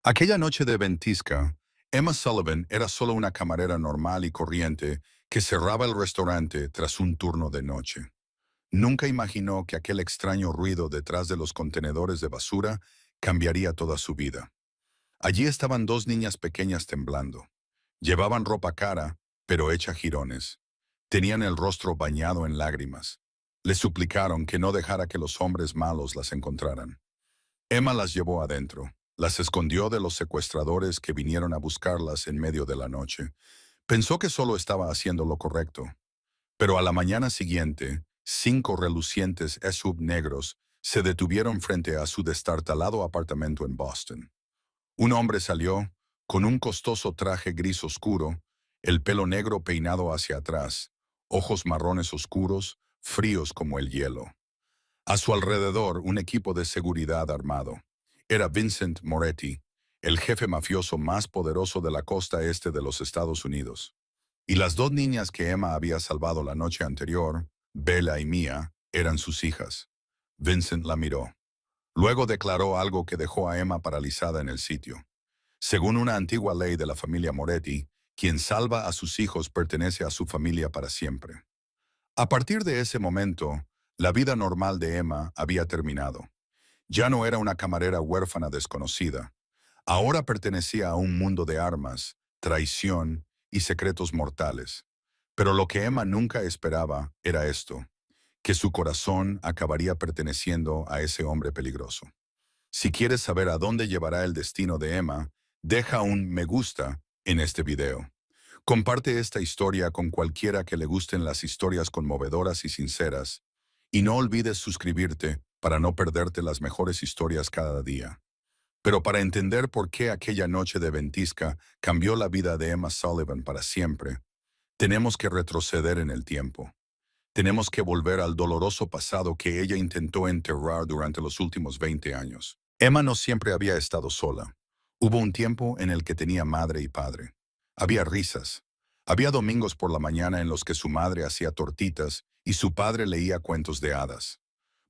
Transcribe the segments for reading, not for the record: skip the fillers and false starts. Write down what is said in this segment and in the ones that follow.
Aquella noche de ventisca, Emma Sullivan era solo una camarera normal y corriente que cerraba el restaurante tras un turno de noche. Nunca imaginó que aquel extraño ruido detrás de los contenedores de basura cambiaría toda su vida. Allí estaban dos niñas pequeñas temblando. Llevaban ropa cara, pero hecha jirones. Tenían el rostro bañado en lágrimas. Le suplicaron que no dejara que los hombres malos las encontraran. Emma las llevó adentro. Las escondió de los secuestradores que vinieron a buscarlas en medio de la noche. Pensó que solo estaba haciendo lo correcto. Pero a la mañana siguiente, 5 relucientes SUV negros se detuvieron frente a su destartalado apartamento en Boston. Un hombre salió, con un costoso traje gris oscuro, el pelo negro peinado hacia atrás, ojos marrones oscuros, fríos como el hielo. A su alrededor, un equipo de seguridad armado. Era Vincent Moretti, el jefe mafioso más poderoso de la costa este de los Estados Unidos. Y las dos niñas que Emma había salvado la noche anterior, Bella y Mia, eran sus hijas. Vincent la miró. Luego declaró algo que dejó a Emma paralizada en el sitio. Según una antigua ley de la familia Moretti, quien salva a sus hijos pertenece a su familia para siempre. A partir de ese momento, la vida normal de Emma había terminado. Ya no era una camarera huérfana desconocida. Ahora pertenecía a un mundo de armas, traición y secretos mortales. Pero lo que Emma nunca esperaba era esto, que su corazón acabaría perteneciendo a ese hombre peligroso. Si quieres saber a dónde llevará el destino de Emma, deja un me gusta en este video. Comparte esta historia con cualquiera que le gusten las historias conmovedoras y sinceras. Y no olvides suscribirte para no perderte las mejores historias cada día. Pero para entender por qué aquella noche de ventisca cambió la vida de Emma Sullivan para siempre, tenemos que retroceder en el tiempo. Tenemos que volver al doloroso pasado que ella intentó enterrar durante los últimos 20 años. Emma no siempre había estado sola. Hubo un tiempo en el que tenía madre y padre. Había risas. Había domingos por la mañana en los que su madre hacía tortitas y su padre leía cuentos de hadas.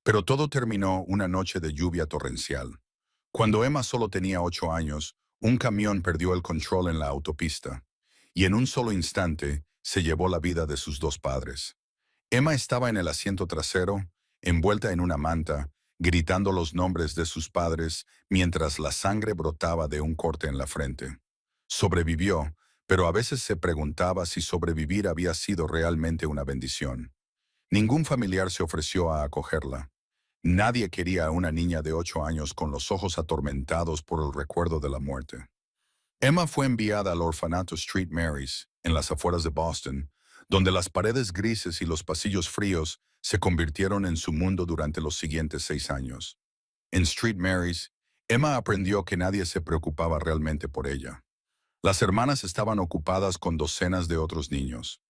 Pero todo terminó una noche de lluvia torrencial. Cuando Emma solo tenía 8 años, un camión perdió el control en la autopista, y en un solo instante se llevó la vida de sus dos padres. Emma estaba en el asiento trasero, envuelta en una manta, gritando los nombres de sus padres mientras la sangre brotaba de un corte en la frente. Sobrevivió, pero a veces se preguntaba si sobrevivir había sido realmente una bendición. Ningún familiar se ofreció a acogerla. Nadie quería a una niña de 8 años con los ojos atormentados por el recuerdo de la muerte. Emma fue enviada al orfanato Street Mary's, en las afueras de Boston, donde las paredes grises y los pasillos fríos se convirtieron en su mundo durante los siguientes 6 años. En Street Mary's, Emma aprendió que nadie se preocupaba realmente por ella. Las hermanas estaban ocupadas con docenas de otros niños.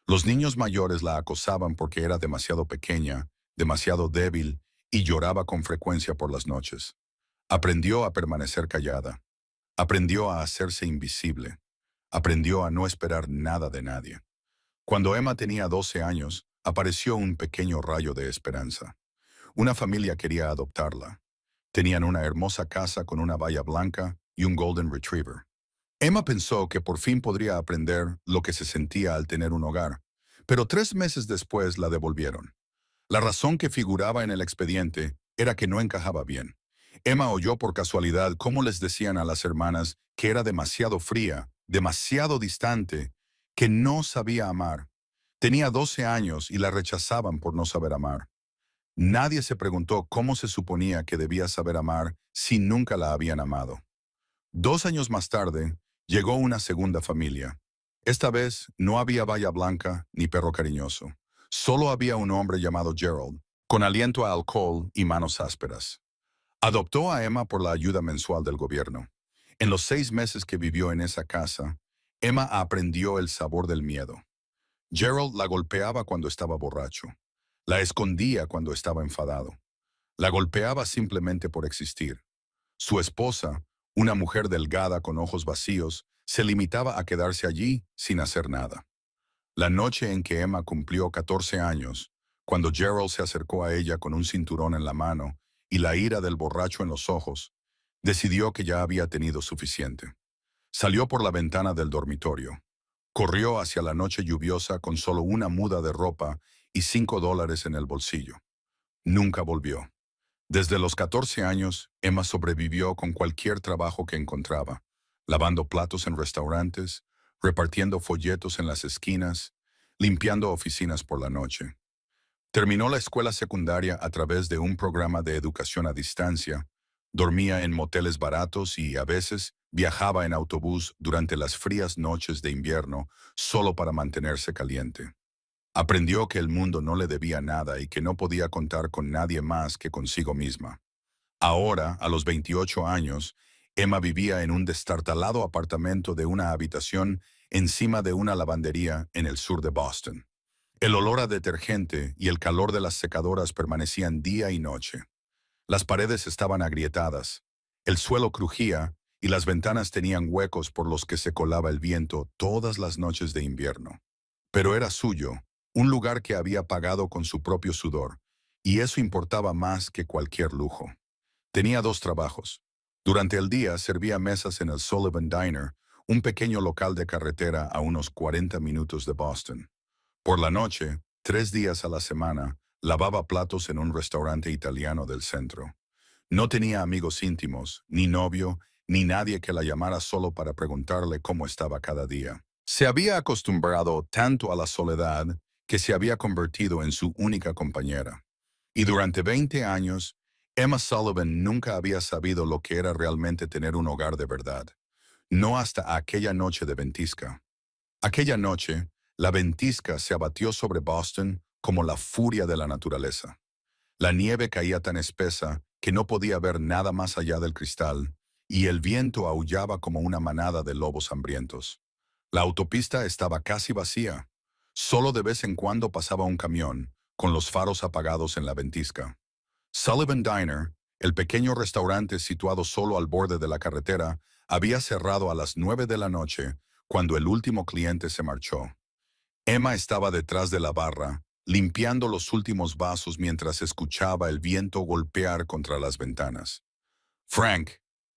Los niños mayores la acosaban porque era demasiado pequeña, demasiado débil y lloraba con frecuencia por las noches. Aprendió a permanecer callada. Aprendió a hacerse invisible. Aprendió a no esperar nada de nadie. Cuando Emma tenía 12 años, apareció un pequeño rayo de esperanza. Una familia quería adoptarla. Tenían una hermosa casa con una valla blanca y un Golden Retriever. Emma pensó que por fin podría aprender lo que se sentía al tener un hogar, pero 3 meses después la devolvieron. La razón que figuraba en el expediente era que no encajaba bien. Emma oyó por casualidad cómo les decían a las hermanas que era demasiado fría, demasiado distante, que no sabía amar. Tenía 12 años y la rechazaban por no saber amar. Nadie se preguntó cómo se suponía que debía saber amar si nunca la habían amado. 2 años más tarde, llegó una segunda familia. Esta vez no había valla blanca ni perro cariñoso. Solo había un hombre llamado Gerald, con aliento a alcohol y manos ásperas. Adoptó a Emma por la ayuda mensual del gobierno. En los 6 meses que vivió en esa casa, Emma aprendió el sabor del miedo. Gerald la golpeaba cuando estaba borracho. La escondía cuando estaba enfadado. La golpeaba simplemente por existir. Su esposa, una mujer delgada con ojos vacíos, se limitaba a quedarse allí sin hacer nada. La noche en que Emma cumplió 14 años, cuando Gerald se acercó a ella con un cinturón en la mano y la ira del borracho en los ojos, Decidió que ya había tenido suficiente. Salió por la ventana del dormitorio. Corrió hacia la noche lluviosa con solo una muda de ropa y $5 en el bolsillo. Nunca volvió. Desde los 14 años, Emma sobrevivió con cualquier trabajo que encontraba, lavando platos en restaurantes, repartiendo folletos en las esquinas, limpiando oficinas por la noche. Terminó la escuela secundaria a través de un programa de educación a distancia, dormía en moteles baratos y, a veces, viajaba en autobús durante las frías noches de invierno solo para mantenerse caliente. Aprendió que el mundo no le debía nada y que no podía contar con nadie más que consigo misma. Ahora, a los 28 años, Emma vivía en un destartalado apartamento de una habitación encima de una lavandería en el sur de Boston. El olor a detergente y el calor de las secadoras permanecían día y noche. Las paredes estaban agrietadas, el suelo crujía y las ventanas tenían huecos por los que se colaba el viento todas las noches de invierno. Pero era suyo, un lugar que había pagado con su propio sudor, y eso importaba más que cualquier lujo. Tenía dos trabajos. Durante el día servía mesas en el Sullivan Diner, un pequeño local de carretera a unos 40 minutos de Boston. Por la noche, 3 días a la semana, lavaba platos en un restaurante italiano del centro. No tenía amigos íntimos, ni novio, ni nadie que la llamara solo para preguntarle cómo estaba cada día. Se había acostumbrado tanto a la soledad que se había convertido en su única compañera. Y durante 20 años, Emma Sullivan nunca había sabido lo que era realmente tener un hogar de verdad. No hasta aquella noche de ventisca. Aquella noche, la ventisca se abatió sobre Boston como la furia de la naturaleza. La nieve caía tan espesa que no podía ver nada más allá del cristal, y el viento aullaba como una manada de lobos hambrientos. La autopista estaba casi vacía. Solo de vez en cuando pasaba un camión, con los faros apagados en la ventisca. Sullivan Diner, el pequeño restaurante situado solo al borde de la carretera, había cerrado a las 9 de la noche, cuando el último cliente se marchó. Emma estaba detrás de la barra, limpiando los últimos vasos mientras escuchaba el viento golpear contra las ventanas. Frank,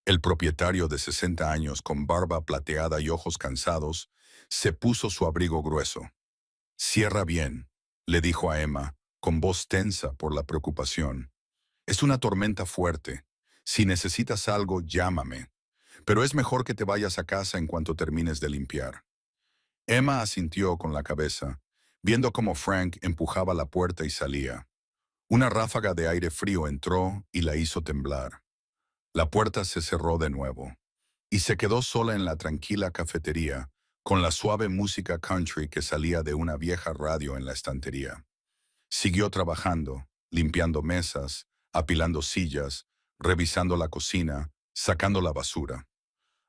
el propietario de 60 años con barba plateada y ojos cansados, se puso su abrigo grueso. «Cierra bien», le dijo a Emma, con voz tensa por la preocupación. «Es una tormenta fuerte. Si necesitas algo, llámame. Pero es mejor que te vayas a casa en cuanto termines de limpiar». Emma asintió con la cabeza, viendo cómo Frank empujaba la puerta y salía. Una ráfaga de aire frío entró y la hizo temblar. La puerta se cerró de nuevo, y se quedó sola en la tranquila cafetería, con la suave música country que salía de una vieja radio en la estantería. Siguió trabajando, limpiando mesas, apilando sillas, revisando la cocina, sacando la basura.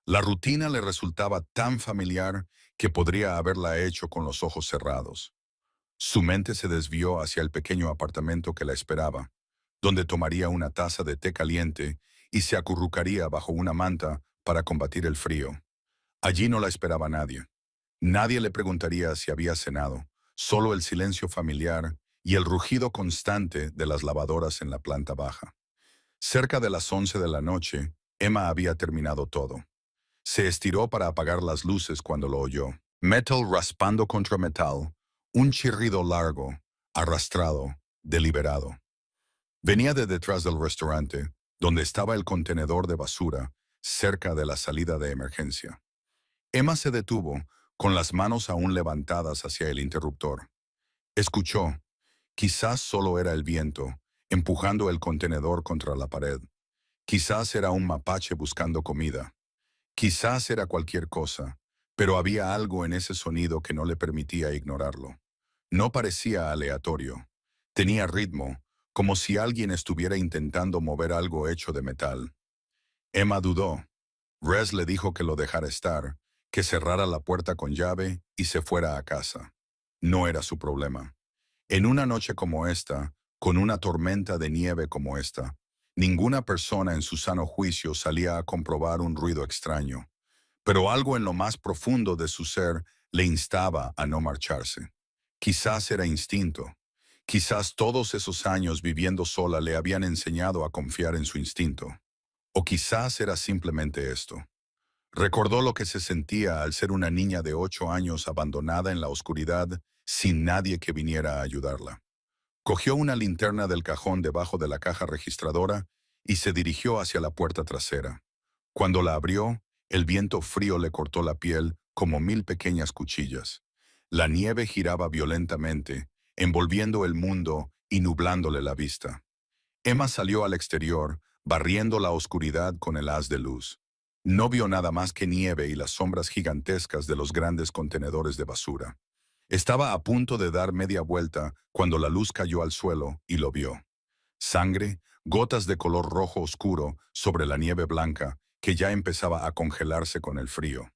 La rutina le resultaba tan familiar que podría haberla hecho con los ojos cerrados. Su mente se desvió hacia el pequeño apartamento que la esperaba, donde tomaría una taza de té caliente y se acurrucaría bajo una manta para combatir el frío. Allí no la esperaba nadie. Nadie le preguntaría si había cenado, solo el silencio familiar y el rugido constante de las lavadoras en la planta baja. Cerca de las 11 de la noche, Emma había terminado todo. Se estiró para apagar las luces cuando lo oyó. Metal raspando contra metal, un chirrido largo, arrastrado, deliberado. Venía de detrás del restaurante, donde estaba el contenedor de basura, cerca de la salida de emergencia. Emma se detuvo, con las manos aún levantadas hacia el interruptor. Escuchó. Quizás solo era el viento, empujando el contenedor contra la pared. Quizás era un mapache buscando comida. Quizás era cualquier cosa, pero había algo en ese sonido que no le permitía ignorarlo. No parecía aleatorio. Tenía ritmo, como si alguien estuviera intentando mover algo hecho de metal. Emma dudó. Rez le dijo que lo dejara estar, que cerrara la puerta con llave y se fuera a casa. No era su problema. En una noche como esta, con una tormenta de nieve como esta, ninguna persona en su sano juicio salía a comprobar un ruido extraño, pero algo en lo más profundo de su ser le instaba a no marcharse. Quizás era instinto. Quizás todos esos años viviendo sola le habían enseñado a confiar en su instinto. O quizás era simplemente esto. Recordó lo que se sentía al ser una niña de 8 años abandonada en la oscuridad sin nadie que viniera a ayudarla. Cogió una linterna del cajón debajo de la caja registradora y se dirigió hacia la puerta trasera. Cuando la abrió, el viento frío le cortó la piel como 1000 pequeñas cuchillas. La nieve giraba violentamente, envolviendo el mundo y nublándole la vista. Emma salió al exterior, barriendo la oscuridad con el haz de luz. No vio nada más que nieve y las sombras gigantescas de los grandes contenedores de basura. Estaba a punto de dar media vuelta cuando la luz cayó al suelo y lo vio. Sangre, gotas de color rojo oscuro sobre la nieve blanca que ya empezaba a congelarse con el frío.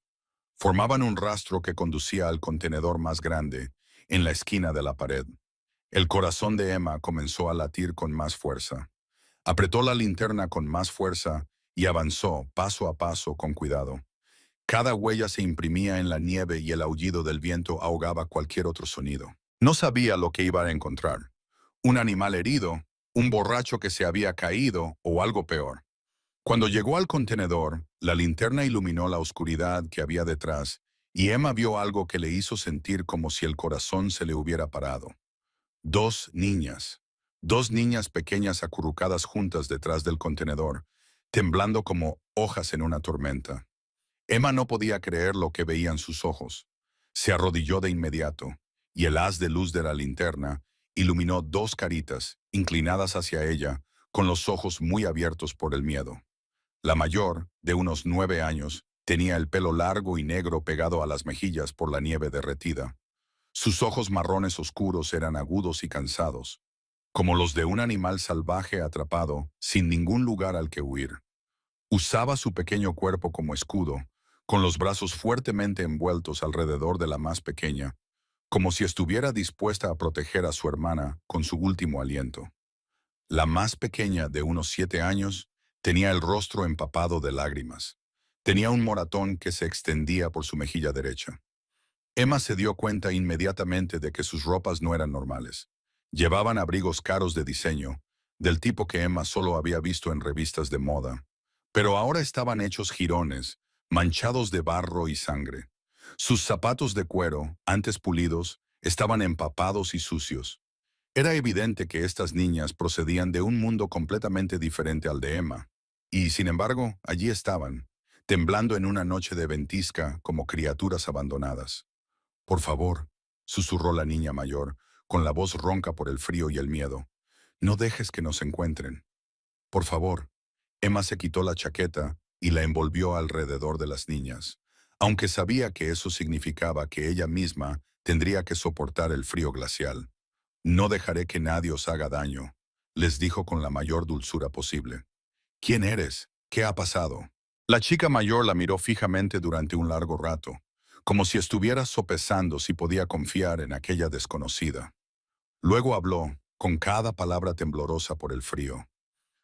Formaban un rastro que conducía al contenedor más grande, en la esquina de la pared. El corazón de Emma comenzó a latir con más fuerza. Apretó la linterna con más fuerza y avanzó paso a paso con cuidado. Cada huella se imprimía en la nieve y el aullido del viento ahogaba cualquier otro sonido. No sabía lo que iba a encontrar. Un animal herido, un borracho que se había caído o algo peor. Cuando llegó al contenedor, la linterna iluminó la oscuridad que había detrás y Emma vio algo que le hizo sentir como si el corazón se le hubiera parado. Dos niñas. Dos niñas pequeñas acurrucadas juntas detrás del contenedor, temblando como hojas en una tormenta. Emma no podía creer lo que veían sus ojos. Se arrodilló de inmediato, y el haz de luz de la linterna iluminó dos caritas, inclinadas hacia ella, con los ojos muy abiertos por el miedo. La mayor, de unos 9 años, tenía el pelo largo y negro pegado a las mejillas por la nieve derretida. Sus ojos marrones oscuros eran agudos y cansados, como los de un animal salvaje atrapado, sin ningún lugar al que huir. Usaba su pequeño cuerpo como escudo, con los brazos fuertemente envueltos alrededor de la más pequeña, como si estuviera dispuesta a proteger a su hermana con su último aliento. La más pequeña, de unos 7 años, tenía el rostro empapado de lágrimas. Tenía un moratón que se extendía por su mejilla derecha. Emma se dio cuenta inmediatamente de que sus ropas no eran normales. Llevaban abrigos caros de diseño, del tipo que Emma solo había visto en revistas de moda. Pero ahora estaban hechos jirones, manchados de barro y sangre. Sus zapatos de cuero, antes pulidos, estaban empapados y sucios. Era evidente que estas niñas procedían de un mundo completamente diferente al de Emma. Y, sin embargo, allí estaban, temblando en una noche de ventisca como criaturas abandonadas. «Por favor», susurró la niña mayor, con la voz ronca por el frío y el miedo. «No dejes que nos encuentren. Por favor». Emma se quitó la chaqueta y la envolvió alrededor de las niñas, aunque sabía que eso significaba que ella misma tendría que soportar el frío glacial. «No dejaré que nadie os haga daño», les dijo con la mayor dulzura posible. «¿Quién eres? ¿Qué ha pasado?». La chica mayor la miró fijamente durante un largo rato, como si estuviera sopesando si podía confiar en aquella desconocida. Luego habló, con cada palabra temblorosa por el frío.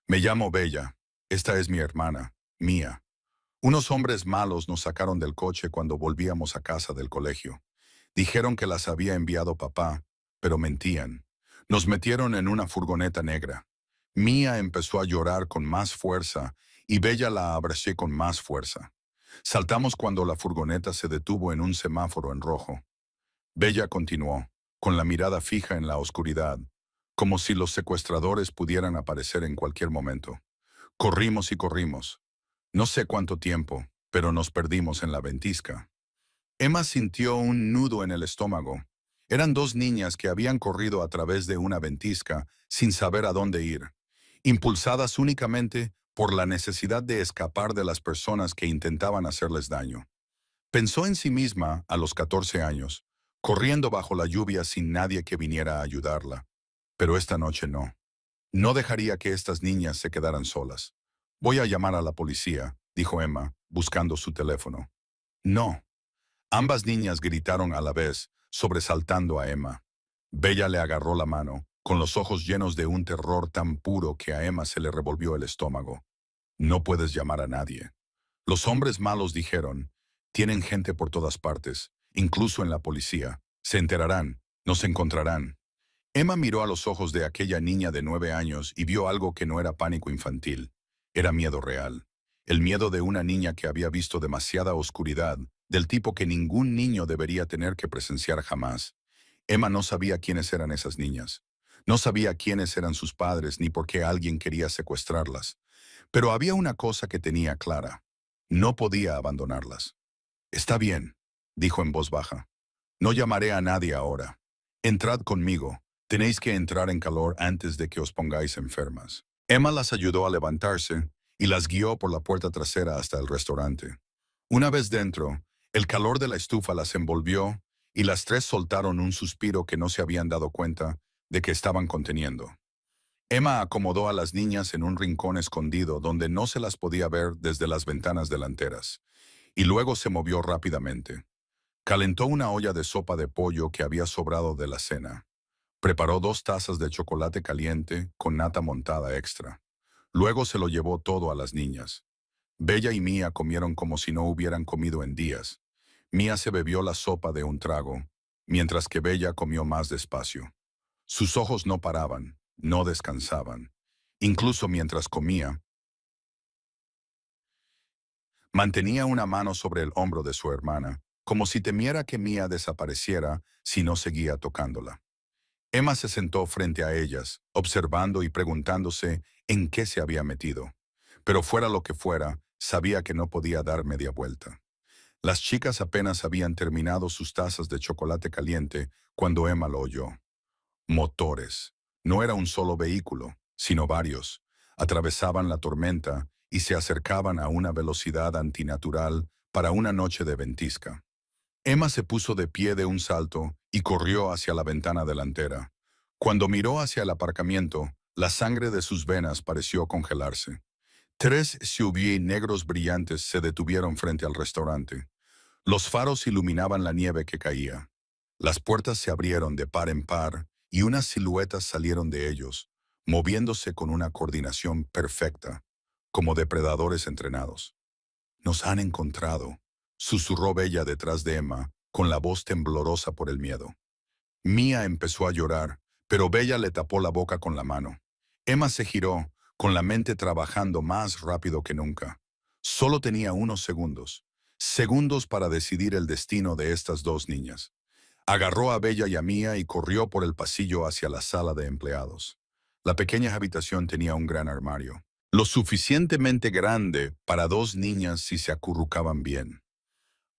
«Me llamo Bella. Esta es mi hermana, Mía. Unos hombres malos nos sacaron del coche cuando volvíamos a casa del colegio. Dijeron que las había enviado papá, pero mentían. Nos metieron en una furgoneta negra. Mía empezó a llorar con más fuerza y Bella la abracé con más fuerza. Saltamos cuando la furgoneta se detuvo en un semáforo en rojo. Bella continuó, con la mirada fija en la oscuridad, como si los secuestradores pudieran aparecer en cualquier momento. Corrimos y corrimos. No sé cuánto tiempo, pero nos perdimos en la ventisca. Emma sintió un nudo en el estómago. Eran dos niñas que habían corrido a través de una ventisca sin saber a dónde ir, impulsadas únicamente por la necesidad de escapar de las personas que intentaban hacerles daño. Pensó en sí misma a los 14 años, corriendo bajo la lluvia sin nadie que viniera a ayudarla. Pero esta noche no. No dejaría que estas niñas se quedaran solas. «Voy a llamar a la policía», dijo Emma, buscando su teléfono. «No». Ambas niñas gritaron a la vez, sobresaltando a Emma. Bella le agarró la mano, con los ojos llenos de un terror tan puro que a Emma se le revolvió el estómago. «No puedes llamar a nadie». Los hombres malos dijeron, «Tienen gente por todas partes, incluso en la policía. Se enterarán, nos encontrarán». Emma miró a los ojos de aquella niña de 9 años y vio algo que no era pánico infantil. Era miedo real. El miedo de una niña que había visto demasiada oscuridad, del tipo que ningún niño debería tener que presenciar jamás. Emma no sabía quiénes eran esas niñas. No sabía quiénes eran sus padres ni por qué alguien quería secuestrarlas. Pero había una cosa que tenía clara. No podía abandonarlas. Está bien, dijo en voz baja. No llamaré a nadie ahora. Entrad conmigo. Tenéis que entrar en calor antes de que os pongáis enfermas. Emma las ayudó a levantarse y las guió por la puerta trasera hasta el restaurante. Una vez dentro, el calor de la estufa las envolvió y las tres soltaron un suspiro que no se habían dado cuenta de que estaban conteniendo. Emma acomodó a las niñas en un rincón escondido donde no se las podía ver desde las ventanas delanteras, y luego se movió rápidamente. Calentó una olla de sopa de pollo que había sobrado de la cena. Preparó 2 tazas de chocolate caliente con nata montada extra. Luego se lo llevó todo a las niñas. Bella y Mía comieron como si no hubieran comido en días. Mía se bebió la sopa de un trago, mientras que Bella comió más despacio. Sus ojos no paraban, no descansaban. Incluso mientras comía, mantenía una mano sobre el hombro de su hermana, como si temiera que Mía desapareciera si no seguía tocándola. Emma se sentó frente a ellas, observando y preguntándose en qué se había metido. Pero fuera lo que fuera, sabía que no podía dar media vuelta. Las chicas apenas habían terminado sus tazas de chocolate caliente cuando Emma lo oyó. Motores. No era un solo vehículo, sino varios. Atravesaban la tormenta y se acercaban a una velocidad antinatural para una noche de ventisca. Emma se puso de pie de un salto y corrió hacia la ventana delantera. Cuando miró hacia el aparcamiento, la sangre de sus venas pareció congelarse. 3 SUV negros brillantes se detuvieron frente al restaurante. Los faros iluminaban la nieve que caía. Las puertas se abrieron de par en par y unas siluetas salieron de ellos, moviéndose con una coordinación perfecta, como depredadores entrenados. Nos han encontrado, susurró Bella detrás de Emma, con la voz temblorosa por el miedo. Mía empezó a llorar, pero Bella le tapó la boca con la mano. Emma se giró, con la mente trabajando más rápido que nunca. Solo tenía unos segundos. Segundos para decidir el destino de estas dos niñas. Agarró a Bella y a Mía y corrió por el pasillo hacia la sala de empleados. La pequeña habitación tenía un gran armario, lo suficientemente grande para 2 niñas si se acurrucaban bien.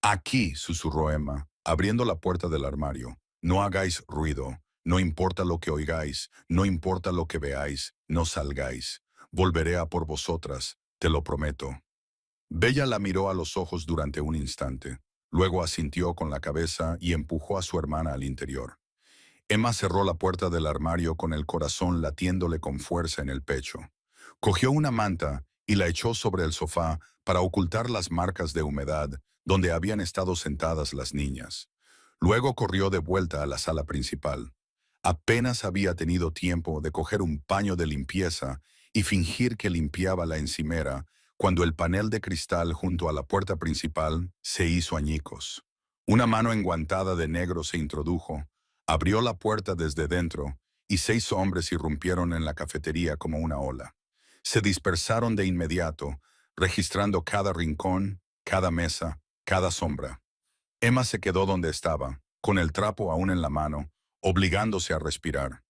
Aquí, susurró Emma, abriendo la puerta del armario. No hagáis ruido, no importa lo que oigáis, no importa lo que veáis, no salgáis. Volveré a por vosotras, te lo prometo. Bella la miró a los ojos durante un instante. Luego asintió con la cabeza y empujó a su hermana al interior. Emma cerró la puerta del armario con el corazón latiéndole con fuerza en el pecho. Cogió una manta y la echó sobre el sofá para ocultar las marcas de humedad donde habían estado sentadas las niñas. Luego corrió de vuelta a la sala principal. Apenas había tenido tiempo de coger un paño de limpieza y fingir que limpiaba la encimera cuando el panel de cristal junto a la puerta principal se hizo añicos. Una mano enguantada de negro se introdujo, abrió la puerta desde dentro y 6 hombres irrumpieron en la cafetería como una ola. Se dispersaron de inmediato, registrando cada rincón, cada mesa, cada sombra. Emma se quedó donde estaba, con el trapo aún en la mano, obligándose a respirar.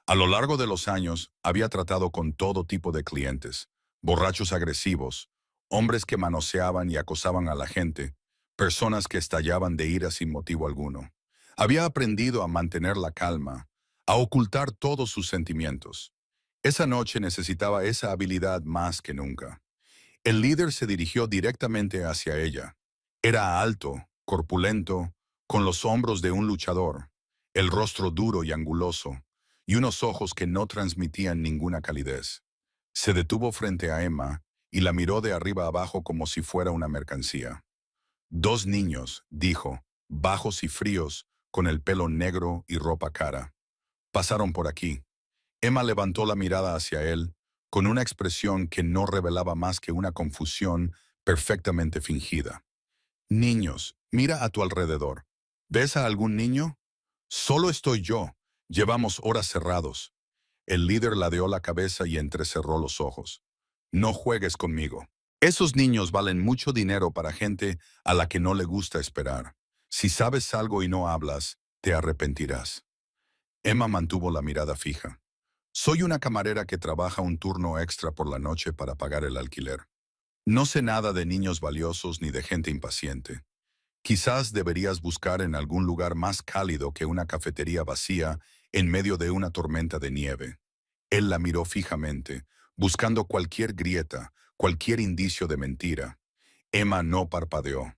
A lo largo de los años, había tratado con todo tipo de clientes, borrachos agresivos, hombres que manoseaban y acosaban a la gente, personas que estallaban de ira sin motivo alguno. Había aprendido a mantener la calma, a ocultar todos sus sentimientos. Esa noche necesitaba esa habilidad más que nunca. El líder se dirigió directamente hacia ella. Era alto, corpulento, con los hombros de un luchador, el rostro duro y anguloso, y unos ojos que no transmitían ninguna calidez. Se detuvo frente a Emma y la miró de arriba abajo como si fuera una mercancía. 2 niños, dijo, bajos y fríos, con el pelo negro y ropa cara. Pasaron por aquí. Emma levantó la mirada hacia él, con una expresión que no revelaba más que una confusión perfectamente fingida. Niños, mira a tu alrededor. ¿Ves a algún niño? Solo estoy yo. Llevamos horas cerrados. El líder ladeó la cabeza y entrecerró los ojos. No juegues conmigo. Esos niños valen mucho dinero para gente a la que no le gusta esperar. Si sabes algo y no hablas, te arrepentirás. Emma mantuvo la mirada fija. Soy una camarera que trabaja un turno extra por la noche para pagar el alquiler. No sé nada de niños valiosos ni de gente impaciente. Quizás deberías buscar en algún lugar más cálido que una cafetería vacía en medio de una tormenta de nieve. Él la miró fijamente, buscando cualquier grieta, cualquier indicio de mentira. Emma no parpadeó.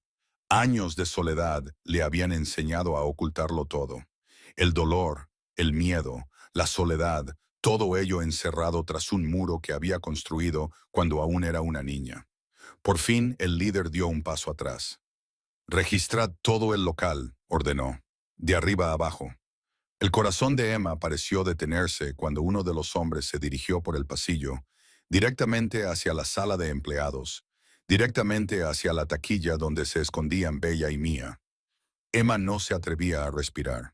Años de soledad le habían enseñado a ocultarlo todo. El dolor, el miedo, la soledad, todo ello encerrado tras un muro que había construido cuando aún era una niña. Por fin el líder dio un paso atrás. Registrad todo el local, ordenó, de arriba a abajo. El corazón de Emma pareció detenerse cuando uno de los hombres se dirigió por el pasillo, directamente hacia la sala de empleados, directamente hacia la taquilla donde se escondían Bella y Mía. Emma no se atrevía a respirar,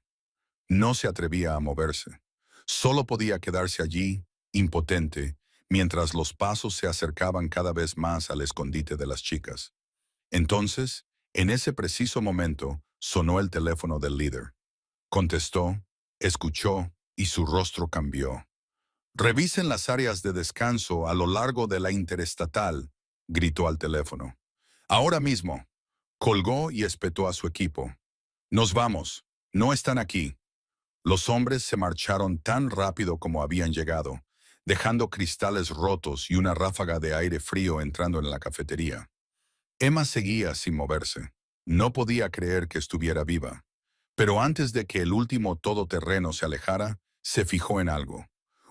no se atrevía a moverse. Solo podía quedarse allí, impotente, mientras los pasos se acercaban cada vez más al escondite de las chicas. Entonces, en ese preciso momento, sonó el teléfono del líder. Contestó, escuchó y su rostro cambió. Revisen las áreas de descanso a lo largo de la interestatal, gritó al teléfono. Ahora mismo. Colgó y espetó a su equipo. Nos vamos. No están aquí. Los hombres se marcharon tan rápido como habían llegado, dejando cristales rotos y una ráfaga de aire frío entrando en la cafetería. Emma seguía sin moverse. No podía creer que estuviera viva. Pero antes de que el último todoterreno se alejara, se fijó en algo.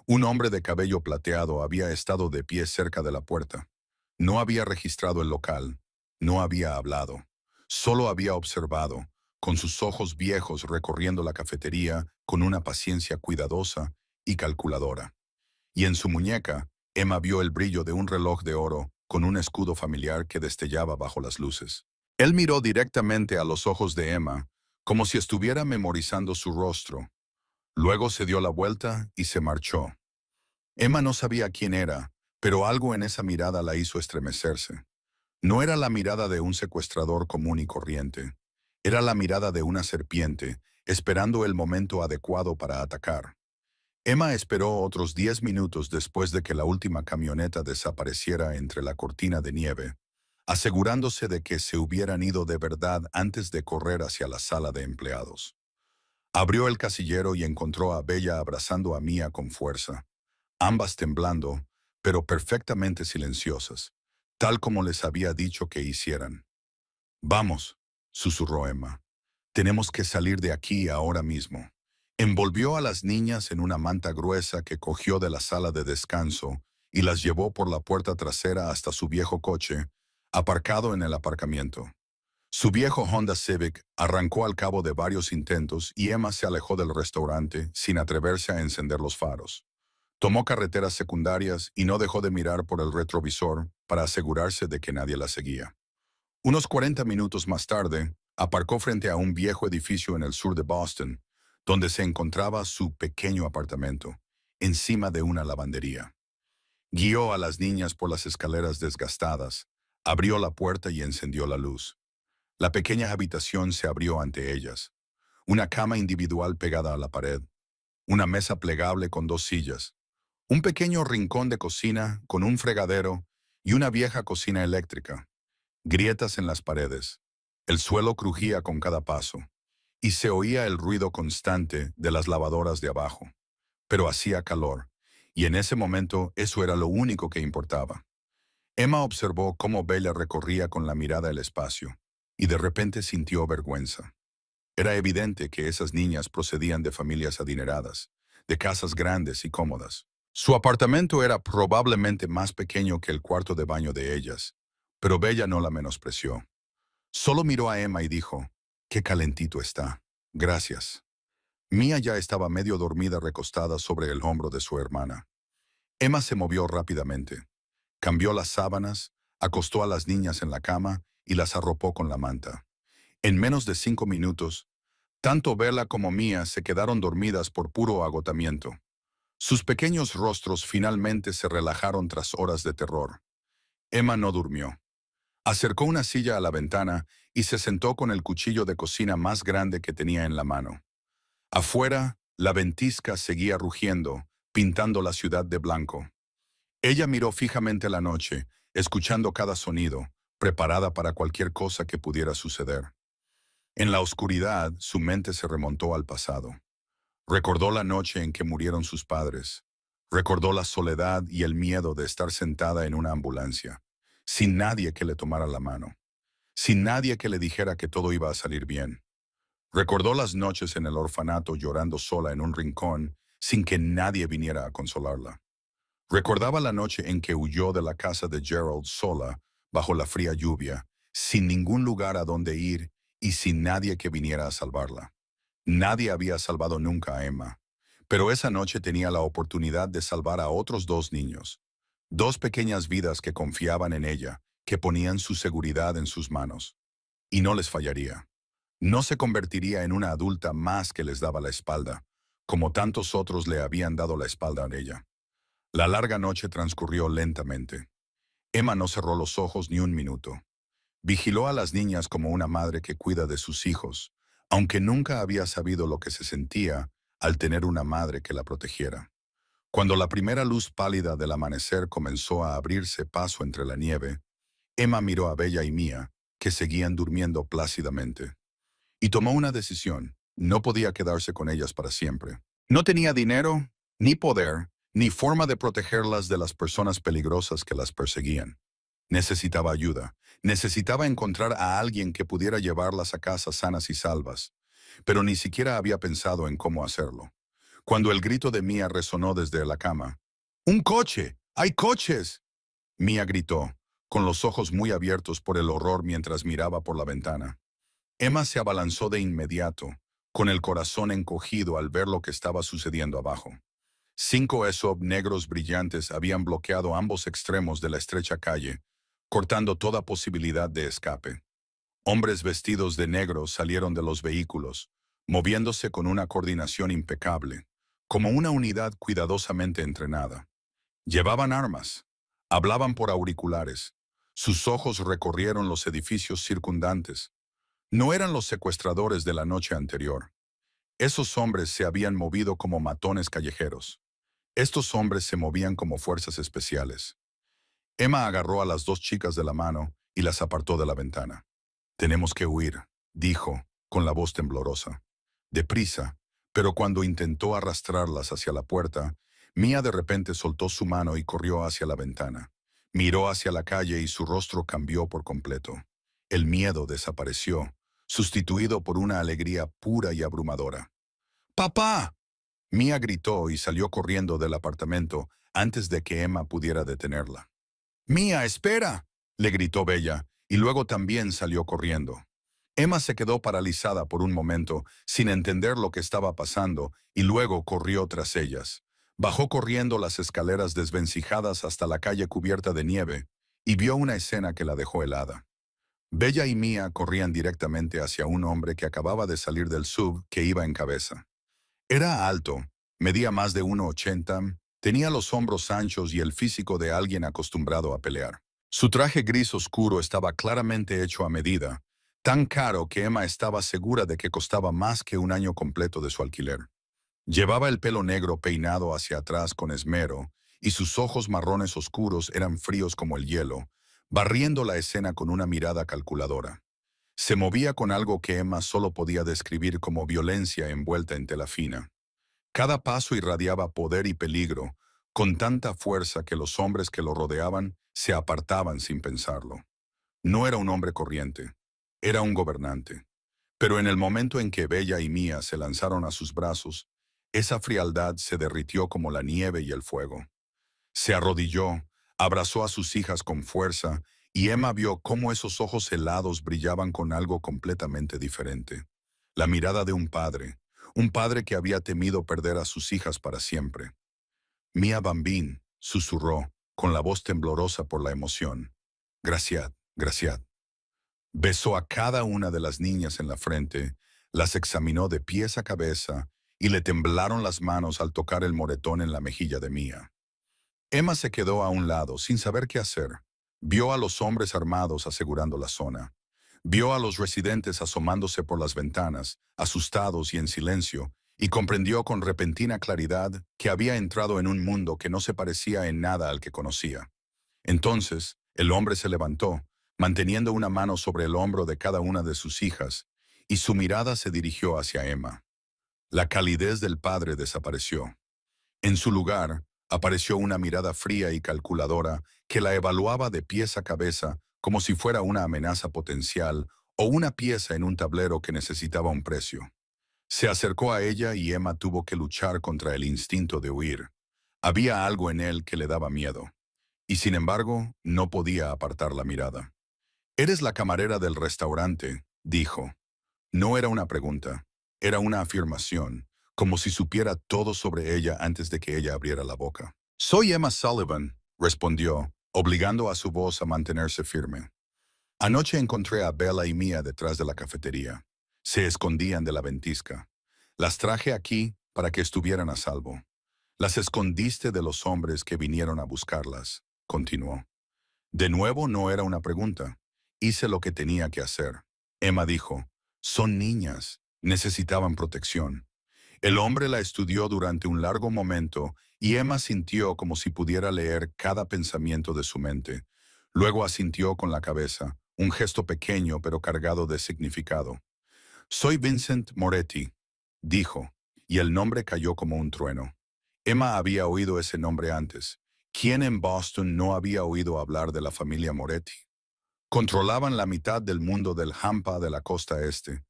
Un hombre de cabello plateado había estado de pie cerca de la puerta. No había registrado el local. No había hablado. Solo había observado, con sus ojos viejos recorriendo la cafetería con una paciencia cuidadosa y calculadora. Y en su muñeca, Emma vio el brillo de un reloj de oro con un escudo familiar que destellaba bajo las luces. Él miró directamente a los ojos de Emma, como si estuviera memorizando su rostro. Luego se dio la vuelta y se marchó. Emma no sabía quién era, pero algo en esa mirada la hizo estremecerse. No era la mirada de un secuestrador común y corriente. Era la mirada de una serpiente, esperando el momento adecuado para atacar. Emma esperó otros 10 minutos después de que la última camioneta desapareciera entre la cortina de nieve, asegurándose de que se hubieran ido de verdad antes de correr hacia la sala de empleados. Abrió el casillero y encontró a Bella abrazando a Mía con fuerza, ambas temblando, pero perfectamente silenciosas, tal como les había dicho que hicieran. «Vamos», susurró Emma. «Tenemos que salir de aquí ahora mismo». Envolvió a las niñas en una manta gruesa que cogió de la sala de descanso y las llevó por la puerta trasera hasta su viejo coche, aparcado en el aparcamiento. Su viejo Honda Civic arrancó al cabo de varios intentos y Emma se alejó del restaurante sin atreverse a encender los faros. Tomó carreteras secundarias y no dejó de mirar por el retrovisor para asegurarse de que nadie la seguía. Unos 40 minutos más tarde, aparcó frente a un viejo edificio en el sur de Boston, donde se encontraba su pequeño apartamento, encima de una lavandería. Guió a las niñas por las escaleras desgastadas, abrió la puerta y encendió la luz. La pequeña habitación se abrió ante ellas. Una cama individual pegada a la pared, una mesa plegable con 2 sillas, un pequeño rincón de cocina con un fregadero y una vieja cocina eléctrica. Grietas en las paredes. El suelo crujía con cada paso, y se oía el ruido constante de las lavadoras de abajo. Pero hacía calor, y en ese momento eso era lo único que importaba. Emma observó cómo Bella recorría con la mirada el espacio, y de repente sintió vergüenza. Era evidente que esas niñas procedían de familias adineradas, de casas grandes y cómodas. Su apartamento era probablemente más pequeño que el cuarto de baño de ellas, pero Bella no la menospreció. Solo miró a Emma y dijo, «Qué calentito está. Gracias». Mía ya estaba medio dormida recostada sobre el hombro de su hermana. Emma se movió rápidamente. Cambió las sábanas, acostó a las niñas en la cama y las arropó con la manta. En menos de 5 minutos, tanto Bella como Mía se quedaron dormidas por puro agotamiento. Sus pequeños rostros finalmente se relajaron tras horas de terror. Emma no durmió. Acercó una silla a la ventana y se sentó con el cuchillo de cocina más grande que tenía en la mano. Afuera, la ventisca seguía rugiendo, pintando la ciudad de blanco. Ella miró fijamente la noche, escuchando cada sonido, preparada para cualquier cosa que pudiera suceder. En la oscuridad, su mente se remontó al pasado. Recordó la noche en que murieron sus padres. Recordó la soledad y el miedo de estar sentada en una ambulancia, sin nadie que le tomara la mano, sin nadie que le dijera que todo iba a salir bien. Recordó las noches en el orfanato llorando sola en un rincón, sin que nadie viniera a consolarla. Recordaba la noche en que huyó de la casa de Gerald sola, bajo la fría lluvia, sin ningún lugar a donde ir y sin nadie que viniera a salvarla. Nadie había salvado nunca a Emma, pero esa noche tenía la oportunidad de salvar a otros dos niños, dos pequeñas vidas que confiaban en ella, que ponían su seguridad en sus manos. Y no les fallaría. No se convertiría en una adulta más que les daba la espalda, como tantos otros le habían dado la espalda a ella. La larga noche transcurrió lentamente. Emma no cerró los ojos ni un minuto. Vigiló a las niñas como una madre que cuida de sus hijos, aunque nunca había sabido lo que se sentía al tener una madre que la protegiera. Cuando la primera luz pálida del amanecer comenzó a abrirse paso entre la nieve, Emma miró a Bella y Mía, que seguían durmiendo plácidamente, y tomó una decisión. No podía quedarse con ellas para siempre. No tenía dinero, ni poder, ni forma de protegerlas de las personas peligrosas que las perseguían. Necesitaba ayuda. Necesitaba encontrar a alguien que pudiera llevarlas a casa sanas y salvas, pero ni siquiera había pensado en cómo hacerlo. Cuando el grito de Mía resonó desde la cama, ¡Un coche! ¡Hay coches! Mía gritó, con los ojos muy abiertos por el horror mientras miraba por la ventana. Emma se abalanzó de inmediato, con el corazón encogido al ver lo que estaba sucediendo abajo. 5 SUV negros brillantes habían bloqueado ambos extremos de la estrecha calle, cortando toda posibilidad de escape. Hombres vestidos de negro salieron de los vehículos, moviéndose con una coordinación impecable, como una unidad cuidadosamente entrenada. Llevaban armas, hablaban por auriculares, sus ojos recorrieron los edificios circundantes. No eran los secuestradores de la noche anterior. Esos hombres se habían movido como matones callejeros. Estos hombres se movían como fuerzas especiales. Emma agarró a las dos chicas de la mano y las apartó de la ventana. «Tenemos que huir», dijo, con la voz temblorosa. Deprisa, pero cuando intentó arrastrarlas hacia la puerta, Mía de repente soltó su mano y corrió hacia la ventana. Miró hacia la calle y su rostro cambió por completo. El miedo desapareció, sustituido por una alegría pura y abrumadora. «¡Papá!». Mía gritó y salió corriendo del apartamento antes de que Emma pudiera detenerla. «Mía, espera», le gritó Bella, y luego también salió corriendo. Emma se quedó paralizada por un momento, sin entender lo que estaba pasando, y luego corrió tras ellas. Bajó corriendo las escaleras desvencijadas hasta la calle cubierta de nieve, y vio una escena que la dejó helada. Bella y Mía corrían directamente hacia un hombre que acababa de salir del SUV que iba en cabeza. Era alto, medía más de 1,80, tenía los hombros anchos y el físico de alguien acostumbrado a pelear. Su traje gris oscuro estaba claramente hecho a medida, tan caro que Emma estaba segura de que costaba más que un año completo de su alquiler. Llevaba el pelo negro peinado hacia atrás con esmero, y sus ojos marrones oscuros eran fríos como el hielo, barriendo la escena con una mirada calculadora. Se movía con algo que Emma solo podía describir como violencia envuelta en tela fina. Cada paso irradiaba poder y peligro, con tanta fuerza que los hombres que lo rodeaban se apartaban sin pensarlo. No era un hombre corriente, era un gobernante. Pero en el momento en que Bella y Mía se lanzaron a sus brazos, esa frialdad se derritió como la nieve y el fuego. Se arrodilló, abrazó a sus hijas con fuerza, y Emma vio cómo esos ojos helados brillaban con algo completamente diferente. La mirada de un padre que había temido perder a sus hijas para siempre. «Mía Bambín», susurró, con la voz temblorosa por la emoción. «Gracias, gracias». Besó a cada una de las niñas en la frente, las examinó de pies a cabeza y le temblaron las manos al tocar el moretón en la mejilla de Mia. Emma se quedó a un lado, sin saber qué hacer. Vio a los hombres armados asegurando la zona. Vio a los residentes asomándose por las ventanas, asustados y en silencio, y comprendió con repentina claridad que había entrado en un mundo que no se parecía en nada al que conocía. Entonces, el hombre se levantó, manteniendo una mano sobre el hombro de cada una de sus hijas, y su mirada se dirigió hacia Emma. La calidez del padre desapareció. En su lugar, apareció una mirada fría y calculadora que la evaluaba de pies a cabeza como si fuera una amenaza potencial o una pieza en un tablero que necesitaba un precio. Se acercó a ella y Emma tuvo que luchar contra el instinto de huir. Había algo en él que le daba miedo, y sin embargo, no podía apartar la mirada. «Eres la camarera del restaurante», dijo. No era una pregunta, era una afirmación, como si supiera todo sobre ella antes de que ella abriera la boca. «Soy Emma Sullivan», respondió, obligando a su voz a mantenerse firme. «Anoche encontré a Bella y Mia detrás de la cafetería. Se escondían de la ventisca. Las traje aquí para que estuvieran a salvo. Las escondiste de los hombres que vinieron a buscarlas», continuó. De nuevo no era una pregunta. Hice lo que tenía que hacer. Emma dijo, «Son niñas. Necesitaban protección». El hombre la estudió durante un largo momento y Emma sintió como si pudiera leer cada pensamiento de su mente. Luego asintió con la cabeza, un gesto pequeño pero cargado de significado. «Soy Vincent Moretti», dijo, y el nombre cayó como un trueno. Emma había oído ese nombre antes. ¿Quién en Boston no había oído hablar de la familia Moretti? Controlaban la mitad del mundo del hampa de la costa este.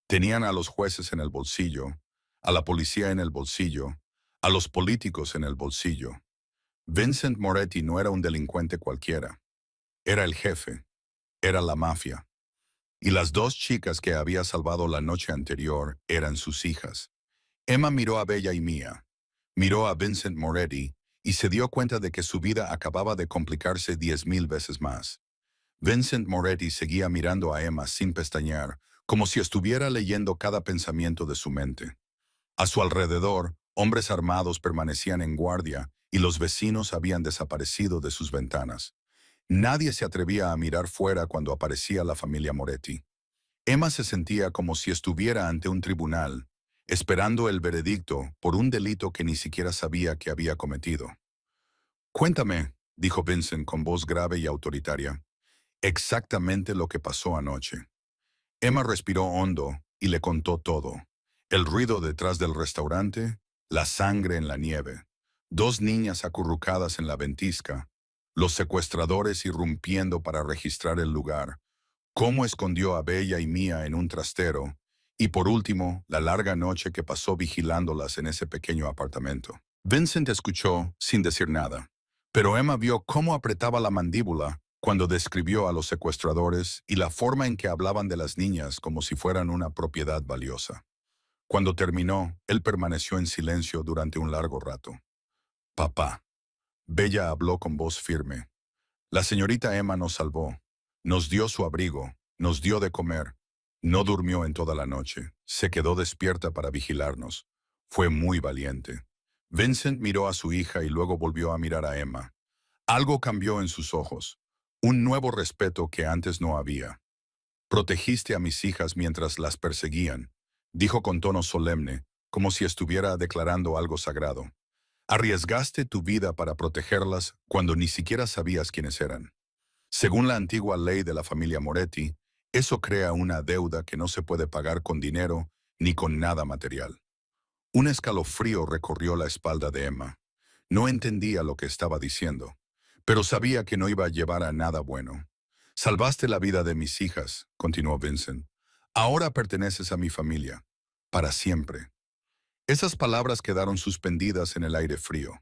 Tenían a los jueces en el bolsillo, a la policía en el bolsillo, a los políticos en el bolsillo. Vincent Moretti no era un delincuente cualquiera. Era el jefe. Era la mafia. Y las dos chicas que había salvado la noche anterior eran sus hijas. Emma miró a Bella y Mia. Miró a Vincent Moretti y se dio cuenta de que su vida acababa de complicarse 10,000 veces más. Vincent Moretti seguía mirando a Emma sin pestañear, como si estuviera leyendo cada pensamiento de su mente. A su alrededor, hombres armados permanecían en guardia y los vecinos habían desaparecido de sus ventanas. Nadie se atrevía a mirar fuera cuando aparecía la familia Moretti. Emma se sentía como si estuviera ante un tribunal, esperando el veredicto por un delito que ni siquiera sabía que había cometido. «Cuéntame», dijo Vincent con voz grave y autoritaria, «exactamente lo que pasó anoche». Emma respiró hondo y le contó todo. El ruido detrás del restaurante, la sangre en la nieve, dos niñas acurrucadas en la ventisca, los secuestradores irrumpiendo para registrar el lugar, cómo escondió a Bella y Mia en un trastero, y por último, la larga noche que pasó vigilándolas en ese pequeño apartamento. Vincent escuchó sin decir nada, pero Emma vio cómo apretaba la mandíbula cuando describió a los secuestradores y la forma en que hablaban de las niñas como si fueran una propiedad valiosa. Cuando terminó, él permaneció en silencio durante un largo rato. «Papá», Bella habló con voz firme. «La señorita Emma nos salvó. Nos dio su abrigo, nos dio de comer. No durmió en toda la noche. Se quedó despierta para vigilarnos. Fue muy valiente». Vincent miró a su hija y luego volvió a mirar a Emma. Algo cambió en sus ojos. Un nuevo respeto que antes no había. «Protegiste a mis hijas mientras las perseguían», dijo con tono solemne, como si estuviera declarando algo sagrado. «Arriesgaste tu vida para protegerlas cuando ni siquiera sabías quiénes eran. Según la antigua ley de la familia Moretti, eso crea una deuda que no se puede pagar con dinero ni con nada material». Un escalofrío recorrió la espalda de Emma. No entendía lo que estaba diciendo, pero sabía que no iba a llevar a nada bueno. «Salvaste la vida de mis hijas», continuó Vincent. «Ahora perteneces a mi familia. Para siempre». Esas palabras quedaron suspendidas en el aire frío.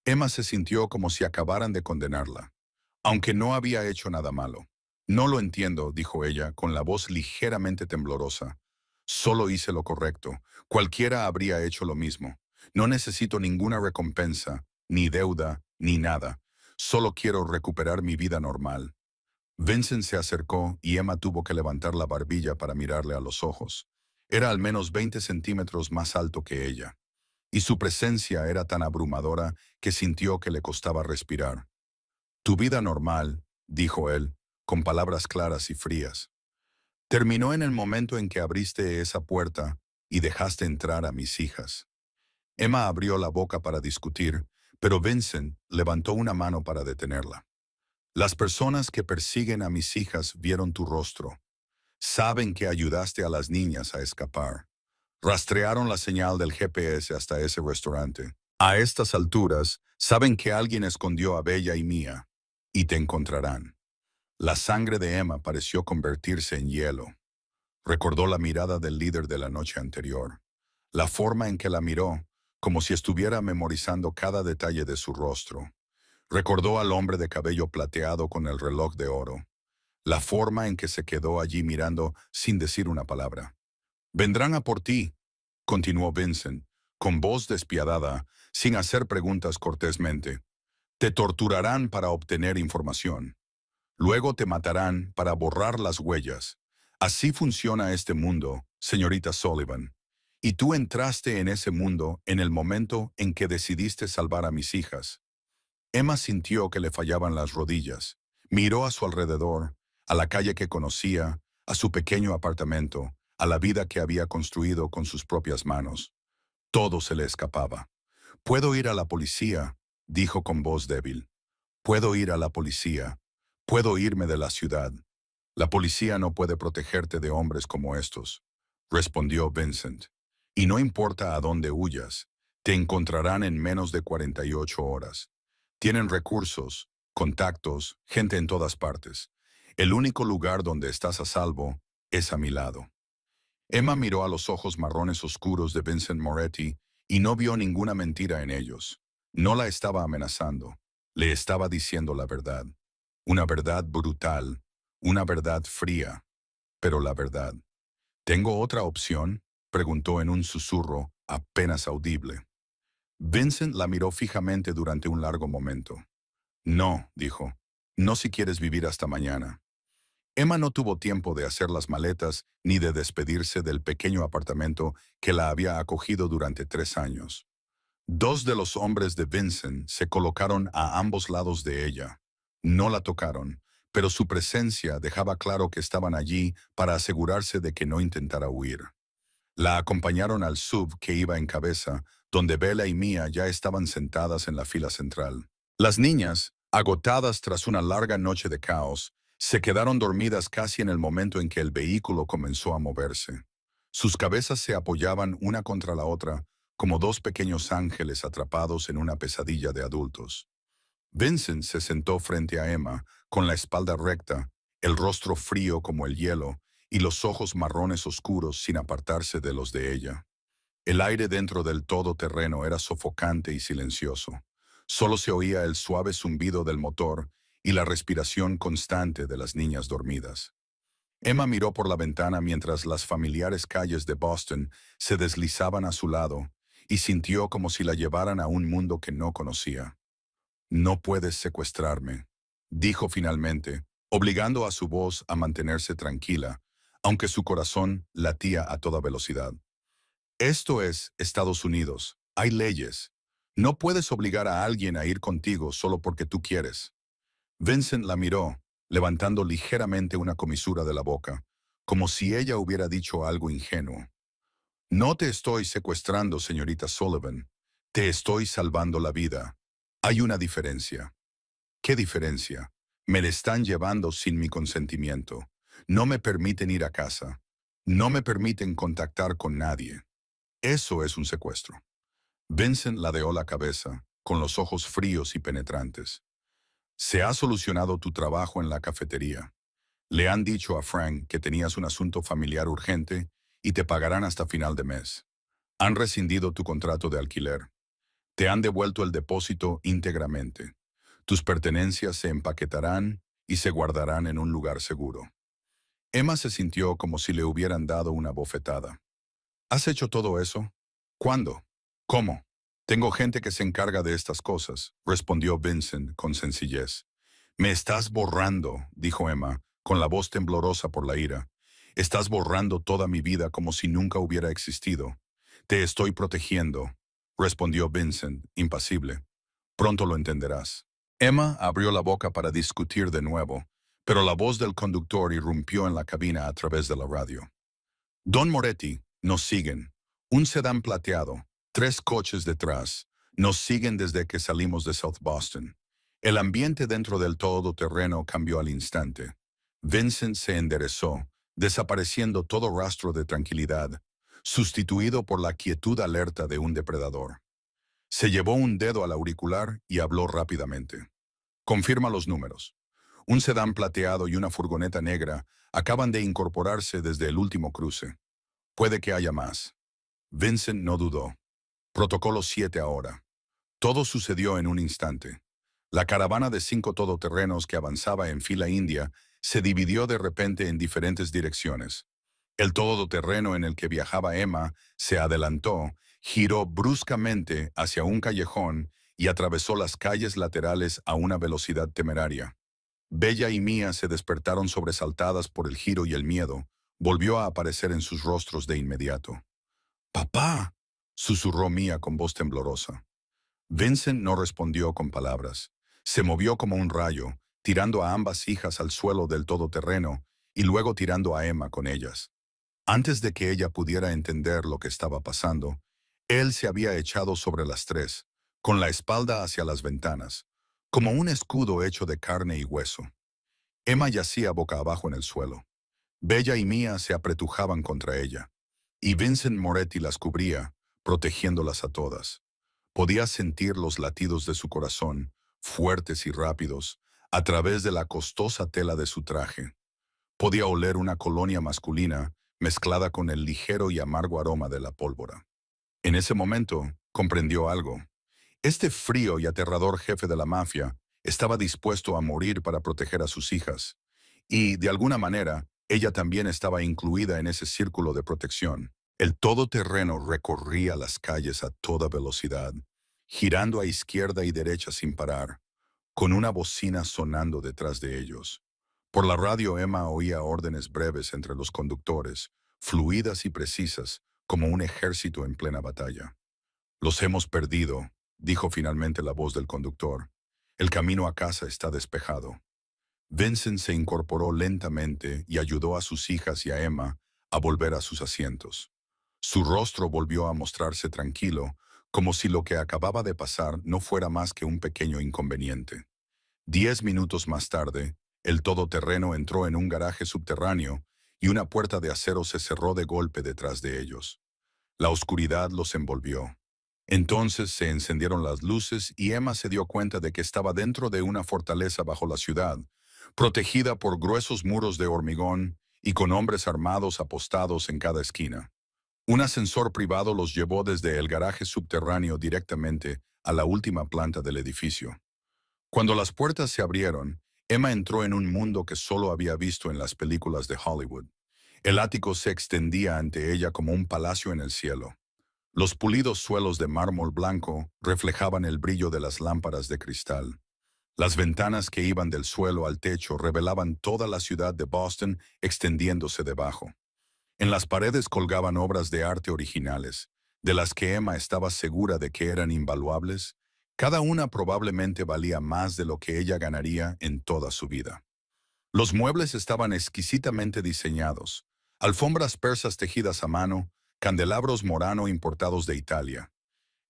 Emma se sintió como si acabaran de condenarla, aunque no había hecho nada malo. «No lo entiendo», dijo ella, con la voz ligeramente temblorosa. «Solo hice lo correcto. Cualquiera habría hecho lo mismo. No necesito ninguna recompensa, ni deuda, ni nada. Solo quiero recuperar mi vida normal». Vincent se acercó y Emma tuvo que levantar la barbilla para mirarle a los ojos. Era al menos 20 centímetros más alto que ella. y su presencia era tan abrumadora que sintió que le costaba respirar. Tu vida normal, dijo él, con palabras claras y frías, terminó en el momento en que abriste esa puerta y dejaste entrar a mis hijas. Emma abrió la boca para discutir, pero Vincent levantó una mano para detenerla. Las personas que persiguen a mis hijas vieron tu rostro. Saben que ayudaste a las niñas a escapar. Rastrearon la señal del GPS hasta ese restaurante. A estas alturas, saben que alguien escondió a Bella y Mia, y te encontrarán. La sangre de Emma pareció convertirse en hielo. Recordó la mirada del líder de la noche anterior. La forma en que la miró, como si estuviera memorizando cada detalle de su rostro. Recordó al hombre de cabello plateado con el reloj de oro. La forma en que se quedó allí mirando sin decir una palabra. Vendrán a por ti, continuó Vincent, con voz despiadada, sin hacer preguntas cortésmente. Te torturarán para obtener información. Luego te matarán para borrar las huellas. Así funciona este mundo, señorita Sullivan. Y tú entraste en ese mundo en el momento en que decidiste salvar a mis hijas. Emma sintió que le fallaban las rodillas. Miró a su alrededor, a la calle que conocía, a su pequeño apartamento, a la vida que había construido con sus propias manos. Todo se le escapaba. «Puedo ir a la policía», dijo con voz débil. «Puedo ir a la policía. Puedo irme de la ciudad. La policía no puede protegerte de hombres como estos», respondió Vincent. «Y no importa a dónde huyas, te encontrarán en menos de 48 horas. Tienen recursos, contactos, gente en todas partes. El único lugar donde estás a salvo es a mi lado». Emma miró a los ojos marrones oscuros de Vincent Moretti y no vio ninguna mentira en ellos. No la estaba amenazando, le estaba diciendo la verdad. Una verdad brutal, una verdad fría, pero la verdad. ¿Tengo otra opción?, preguntó en un susurro apenas audible. Vincent la miró fijamente durante un largo momento. «No», dijo, «no si quieres vivir hasta mañana». Emma no tuvo tiempo de hacer las maletas ni de despedirse del pequeño apartamento que la había acogido durante 3 años. Dos de los hombres de Vincent se colocaron a ambos lados de ella. No la tocaron, pero su presencia dejaba claro que estaban allí para asegurarse de que no intentara huir. La acompañaron al sub que iba en cabeza, donde Bella y Mia ya estaban sentadas en la fila central. Las niñas, agotadas tras una larga noche de caos, se quedaron dormidas casi en el momento en que el vehículo comenzó a moverse. Sus cabezas se apoyaban una contra la otra, como dos pequeños ángeles atrapados en una pesadilla de adultos. Vincent se sentó frente a Emma, con la espalda recta, el rostro frío como el hielo, y los ojos marrones oscuros sin apartarse de los de ella. El aire dentro del todoterreno era sofocante y silencioso. Solo se oía el suave zumbido del motor y la respiración constante de las niñas dormidas. Emma miró por la ventana mientras las familiares calles de Boston se deslizaban a su lado y sintió como si la llevaran a un mundo que no conocía. «No puedes secuestrarme», dijo finalmente, obligando a su voz a mantenerse tranquila, aunque su corazón latía a toda velocidad. «Esto es Estados Unidos. Hay leyes. No puedes obligar a alguien a ir contigo solo porque tú quieres». Vincent la miró, levantando ligeramente una comisura de la boca, como si ella hubiera dicho algo ingenuo. «No te estoy secuestrando, señorita Sullivan. Te estoy salvando la vida. Hay una diferencia». «¿Qué diferencia?». «Me le están llevando sin mi consentimiento. No me permiten ir a casa. No me permiten contactar con nadie. Eso es un secuestro». Vincent ladeó la cabeza, con los ojos fríos y penetrantes. «Se ha solucionado tu trabajo en la cafetería. Le han dicho a Frank que tenías un asunto familiar urgente y te pagarán hasta final de mes. Han rescindido tu contrato de alquiler. Te han devuelto el depósito íntegramente. Tus pertenencias se empaquetarán y se guardarán en un lugar seguro». Emma se sintió como si le hubieran dado una bofetada. «¿Has hecho todo eso? ¿Cuándo? ¿Cómo?». «Tengo gente que se encarga de estas cosas», respondió Vincent con sencillez. «Me estás borrando», dijo Emma, con la voz temblorosa por la ira. «Estás borrando toda mi vida como si nunca hubiera existido. Te estoy protegiendo». respondió Vincent, impasible. Pronto lo entenderás. Emma abrió la boca para discutir de nuevo, pero la voz del conductor irrumpió en la cabina a través de la radio. Don Moretti, nos siguen. Un sedán plateado, 3 coches detrás. Nos siguen desde que salimos de South Boston. El ambiente dentro del todoterreno cambió al instante. Vincent se enderezó, desapareciendo todo rastro de tranquilidad, sustituido por la quietud alerta de un depredador. Se llevó un dedo al auricular y habló rápidamente. Confirma los números. Un sedán plateado y una furgoneta negra acaban de incorporarse desde el último cruce. Puede que haya más. Vincent no dudó. Protocolo 7 ahora. Todo sucedió en un instante. La caravana de 5 todoterrenos que avanzaba en fila india se dividió de repente en diferentes direcciones. El todoterreno en el que viajaba Emma se adelantó, giró bruscamente hacia un callejón y atravesó las calles laterales a una velocidad temeraria. Bella y Mía se despertaron sobresaltadas por el giro y el miedo. Volvió a aparecer en sus rostros de inmediato. «¡Papá!», susurró Mía con voz temblorosa. Vincent no respondió con palabras. Se movió como un rayo, tirando a ambas hijas al suelo del todoterreno y luego tirando a Emma con ellas. Antes de que ella pudiera entender lo que estaba pasando, él se había echado sobre las 3, con la espalda hacia las ventanas, como un escudo hecho de carne y hueso. Emma yacía boca abajo en el suelo. Bella y Mía se apretujaban contra ella, y Vincent Moretti las cubría, protegiéndolas a todas. Podía sentir los latidos de su corazón, fuertes y rápidos, a través de la costosa tela de su traje. Podía oler una colonia masculina mezclada con el ligero y amargo aroma de la pólvora. En ese momento, comprendió algo. Este frío y aterrador jefe de la mafia estaba dispuesto a morir para proteger a sus hijas, y, de alguna manera, ella también estaba incluida en ese círculo de protección. El todoterreno recorría las calles a toda velocidad, girando a izquierda y derecha sin parar, con una bocina sonando detrás de ellos. Por la radio Emma oía órdenes breves entre los conductores, fluidas y precisas, como un ejército en plena batalla. «Los hemos perdido», dijo finalmente la voz del conductor. «El camino a casa está despejado». Vincent se incorporó lentamente y ayudó a sus hijas y a Emma a volver a sus asientos. Su rostro volvió a mostrarse tranquilo, como si lo que acababa de pasar no fuera más que un pequeño inconveniente. 10 minutos más tarde, el todoterreno entró en un garaje subterráneo y una puerta de acero se cerró de golpe detrás de ellos. La oscuridad los envolvió. Entonces se encendieron las luces y Emma se dio cuenta de que estaba dentro de una fortaleza bajo la ciudad, protegida por gruesos muros de hormigón y con hombres armados apostados en cada esquina. Un ascensor privado los llevó desde el garaje subterráneo directamente a la última planta del edificio. Cuando las puertas se abrieron, Emma entró en un mundo que solo había visto en las películas de Hollywood. El ático se extendía ante ella como un palacio en el cielo. Los pulidos suelos de mármol blanco reflejaban el brillo de las lámparas de cristal. Las ventanas que iban del suelo al techo revelaban toda la ciudad de Boston extendiéndose debajo. En las paredes colgaban obras de arte originales, de las que Emma estaba segura de que eran invaluables. Cada una probablemente valía más de lo que ella ganaría en toda su vida. Los muebles estaban exquisitamente diseñados, alfombras persas tejidas a mano, candelabros Murano importados de Italia.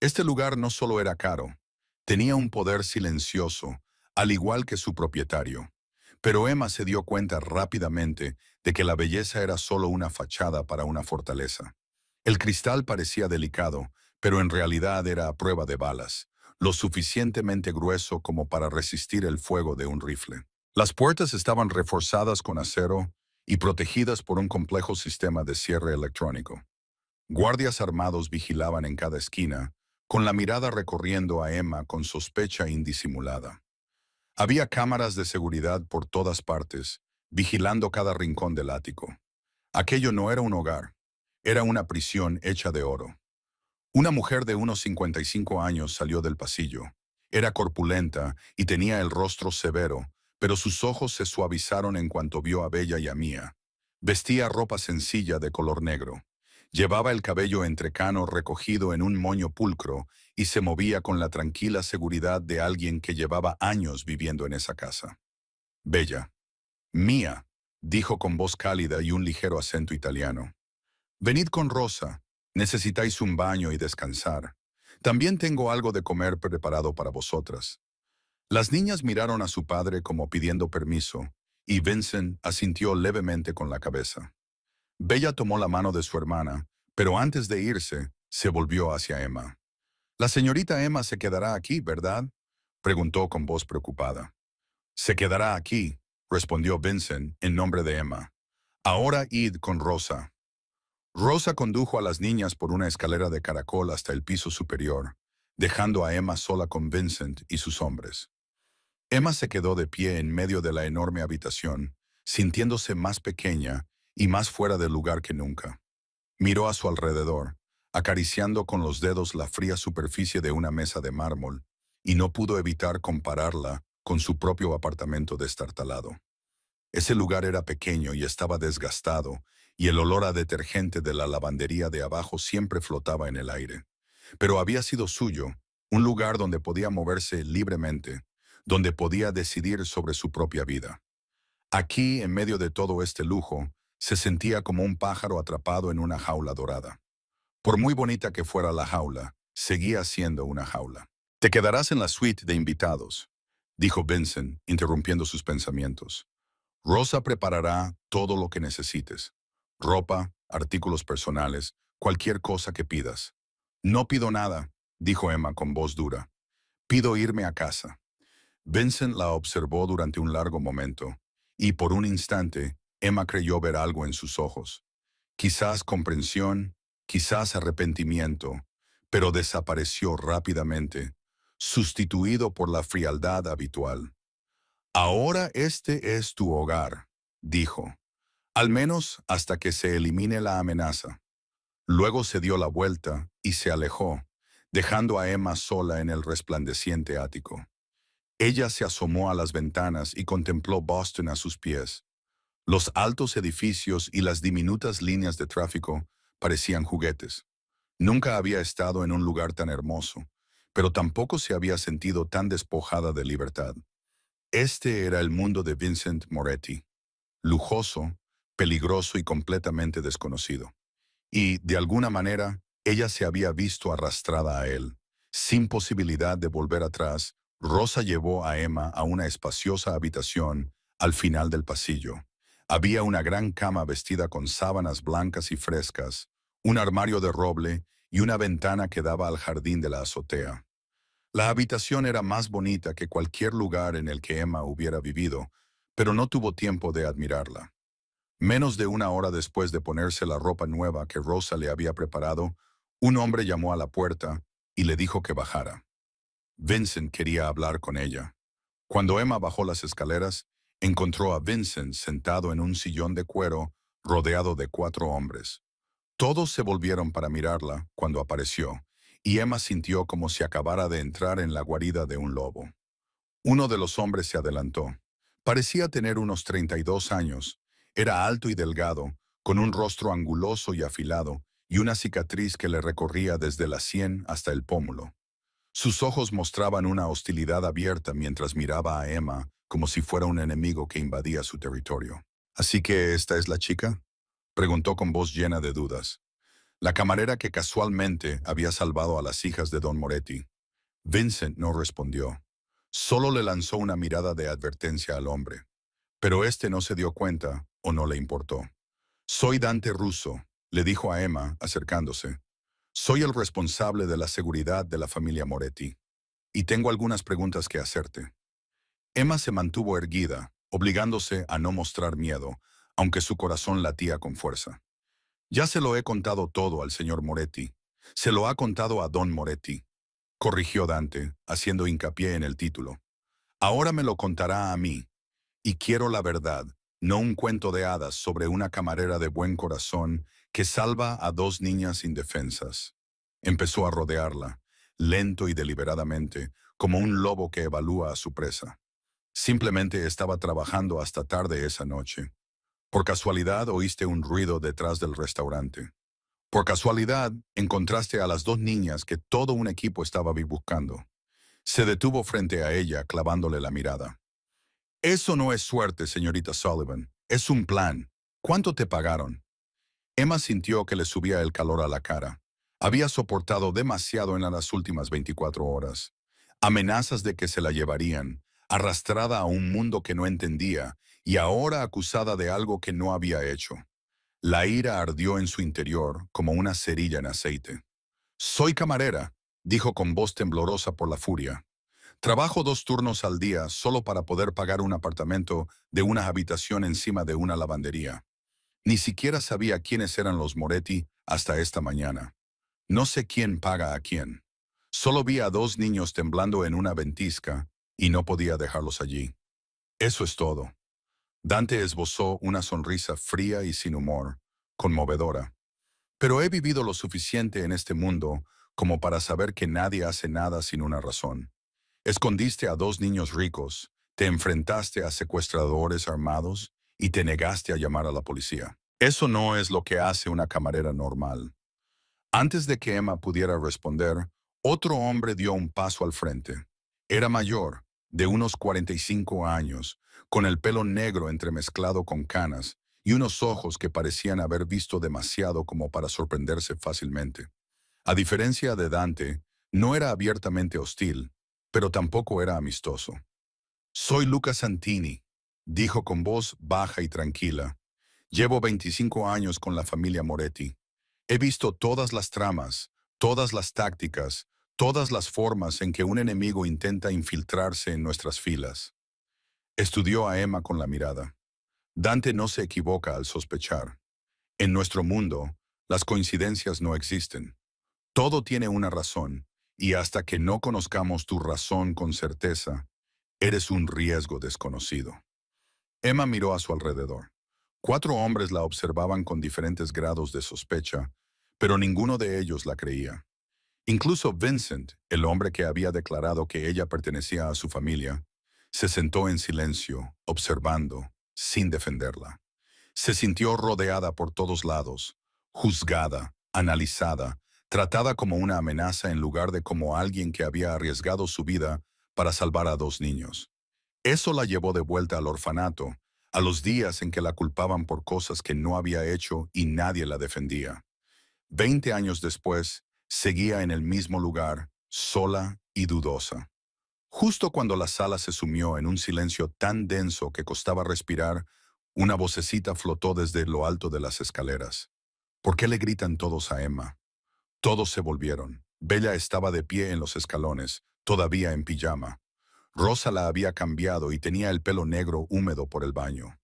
Este lugar no solo era caro, tenía un poder silencioso, al igual que su propietario. Pero Emma se dio cuenta rápidamente de que la belleza era solo una fachada para una fortaleza. El cristal parecía delicado, pero en realidad era a prueba de balas, lo suficientemente grueso como para resistir el fuego de un rifle. Las puertas estaban reforzadas con acero y protegidas por un complejo sistema de cierre electrónico. Guardias armados vigilaban en cada esquina, con la mirada recorriendo a Emma con sospecha indisimulada. Había cámaras de seguridad por todas partes, vigilando cada rincón del ático. Aquello no era un hogar, era una prisión hecha de oro. Una mujer de unos 55 años salió del pasillo. Era corpulenta y tenía el rostro severo, pero sus ojos se suavizaron en cuanto vio a Bella y a Mía. Vestía ropa sencilla de color negro. Llevaba el cabello entrecano recogido en un moño pulcro y se movía con la tranquila seguridad de alguien que llevaba años viviendo en esa casa. Bella. Mía, dijo con voz cálida y un ligero acento italiano. Venid con Rosa. Necesitáis un baño y descansar. También tengo algo de comer preparado para vosotras. Las niñas miraron a su padre como pidiendo permiso, y Vincent asintió levemente con la cabeza. Bella tomó la mano de su hermana, pero antes de irse, se volvió hacia Emma. «La señorita Emma se quedará aquí, ¿verdad?», preguntó con voz preocupada. «Se quedará aquí», respondió Vincent en nombre de Emma. «Ahora id con Rosa». Rosa condujo a las niñas por una escalera de caracol hasta el piso superior, dejando a Emma sola con Vincent y sus hombres. Emma se quedó de pie en medio de la enorme habitación, sintiéndose más pequeña y más fuera de lugar que nunca. Miró a su alrededor, acariciando con los dedos la fría superficie de una mesa de mármol, y no pudo evitar compararla con su propio apartamento destartalado. Ese lugar era pequeño y estaba desgastado, y el olor a detergente de la lavandería de abajo siempre flotaba en el aire. Pero había sido suyo, un lugar donde podía moverse libremente, donde podía decidir sobre su propia vida. Aquí, en medio de todo este lujo, se sentía como un pájaro atrapado en una jaula dorada. Por muy bonita que fuera la jaula, seguía siendo una jaula. «Te quedarás en la suite de invitados», dijo Vincent, interrumpiendo sus pensamientos. «Rosa preparará todo lo que necesites. Ropa, artículos personales, cualquier cosa que pidas». «No pido nada», dijo Emma con voz dura. «Pido irme a casa». Vincent la observó durante un largo momento, y por un instante, Emma creyó ver algo en sus ojos. Quizás comprensión, quizás arrepentimiento, pero desapareció rápidamente, sustituido por la frialdad habitual. «Ahora este es tu hogar», dijo, «al menos hasta que se elimine la amenaza». Luego se dio la vuelta y se alejó, dejando a Emma sola en el resplandeciente ático. Ella se asomó a las ventanas y contempló Boston a sus pies. Los altos edificios y las diminutas líneas de tráfico parecían juguetes. Nunca había estado en un lugar tan hermoso, pero tampoco se había sentido tan despojada de libertad. Este era el mundo de Vincent Moretti, lujoso, peligroso y completamente desconocido. Y, de alguna manera, ella se había visto arrastrada a él. Sin posibilidad de volver atrás, Rosa llevó a Emma a una espaciosa habitación al final del pasillo. Había una gran cama vestida con sábanas blancas y frescas, un armario de roble y una ventana que daba al jardín de la azotea. La habitación era más bonita que cualquier lugar en el que Emma hubiera vivido, pero no tuvo tiempo de admirarla. Menos de una hora después de ponerse la ropa nueva que Rosa le había preparado, un hombre llamó a la puerta y le dijo que bajara. Vincent quería hablar con ella. Cuando Emma bajó las escaleras, encontró a Vincent sentado en un sillón de cuero rodeado de 4 hombres. Todos se volvieron para mirarla cuando apareció, y Emma sintió como si acabara de entrar en la guarida de un lobo. Uno de los hombres se adelantó. Parecía tener unos 32 años. Era alto y delgado, con un rostro anguloso y afilado, y una cicatriz que le recorría desde la sien hasta el pómulo. Sus ojos mostraban una hostilidad abierta mientras miraba a Emma como si fuera un enemigo que invadía su territorio. «¿Así que esta es la chica?», preguntó con voz llena de dudas. La camarera que casualmente había salvado a las hijas de Don Moretti. Vincent no respondió. Solo le lanzó una mirada de advertencia al hombre. Pero este no se dio cuenta o no le importó. «Soy Dante Russo», le dijo a Emma, acercándose. «Soy el responsable de la seguridad de la familia Moretti, y tengo algunas preguntas que hacerte». Emma se mantuvo erguida, obligándose a no mostrar miedo, aunque su corazón latía con fuerza. «Ya se lo he contado todo al señor Moretti. Se lo ha contado a Don Moretti», corrigió Dante, haciendo hincapié en el título. «Ahora me lo contará a mí. Y quiero la verdad, no un cuento de hadas sobre una camarera de buen corazón que salva a 2 niñas indefensas». Empezó a rodearla, lento y deliberadamente, como un lobo que evalúa a su presa. «Simplemente estaba trabajando hasta tarde esa noche. Por casualidad oíste un ruido detrás del restaurante. Por casualidad, encontraste a las dos niñas que todo un equipo estaba buscando. Se detuvo frente a ella, clavándole la mirada. Eso no es suerte, señorita Sullivan. Es un plan. ¿Cuánto te pagaron? Emma sintió que le subía el calor a la cara. Había soportado demasiado en las últimas 24 horas. Amenazas de que se la llevarían, arrastrada a un mundo que no entendía y ahora acusada de algo que no había hecho. La ira ardió en su interior como una cerilla en aceite. Soy camarera, dijo con voz temblorosa por la furia. Trabajo 2 turnos al día solo para poder pagar un apartamento de una habitación encima de una lavandería. Ni siquiera sabía quiénes eran los Moretti hasta esta mañana. No sé quién paga a quién. Solo vi a 2 niños temblando en una ventisca y no podía dejarlos allí. Eso es todo. Dante esbozó una sonrisa fría y sin humor, conmovedora. Pero he vivido lo suficiente en este mundo como para saber que nadie hace nada sin una razón. Escondiste a 2 niños ricos, te enfrentaste a secuestradores armados y te negaste a llamar a la policía. Eso no es lo que hace una camarera normal. Antes de que Emma pudiera responder, otro hombre dio un paso al frente. Era mayor, de unos 45 años, con el pelo negro entremezclado con canas y unos ojos que parecían haber visto demasiado como para sorprenderse fácilmente. A diferencia de Dante, no era abiertamente hostil, pero tampoco era amistoso. Soy Luca Santini, dijo con voz baja y tranquila. Llevo 25 años con la familia Moretti. He visto todas las tramas, todas las tácticas, todas las formas en que un enemigo intenta infiltrarse en nuestras filas. Estudió a Emma con la mirada. Dante no se equivoca al sospechar. En nuestro mundo, las coincidencias no existen. Todo tiene una razón, y hasta que no conozcamos tu razón con certeza, eres un riesgo desconocido. Emma miró a su alrededor. 4 hombres la observaban con diferentes grados de sospecha, pero ninguno de ellos la creía. Incluso Vincent, el hombre que había declarado que ella pertenecía a su familia, se sentó en silencio, observando, sin defenderla. Se sintió rodeada por todos lados, juzgada, analizada, tratada como una amenaza en lugar de como alguien que había arriesgado su vida para salvar a 2 niños. Eso la llevó de vuelta al orfanato, a los días en que la culpaban por cosas que no había hecho y nadie la defendía. 20 años después, seguía en el mismo lugar, sola y dudosa. Justo cuando la sala se sumió en un silencio tan denso que costaba respirar, una vocecita flotó desde lo alto de las escaleras. ¿Por qué le gritan todos a Emma? Todos se volvieron. Bella estaba de pie en los escalones, todavía en pijama. Rosa la había cambiado y tenía el pelo negro húmedo por el baño.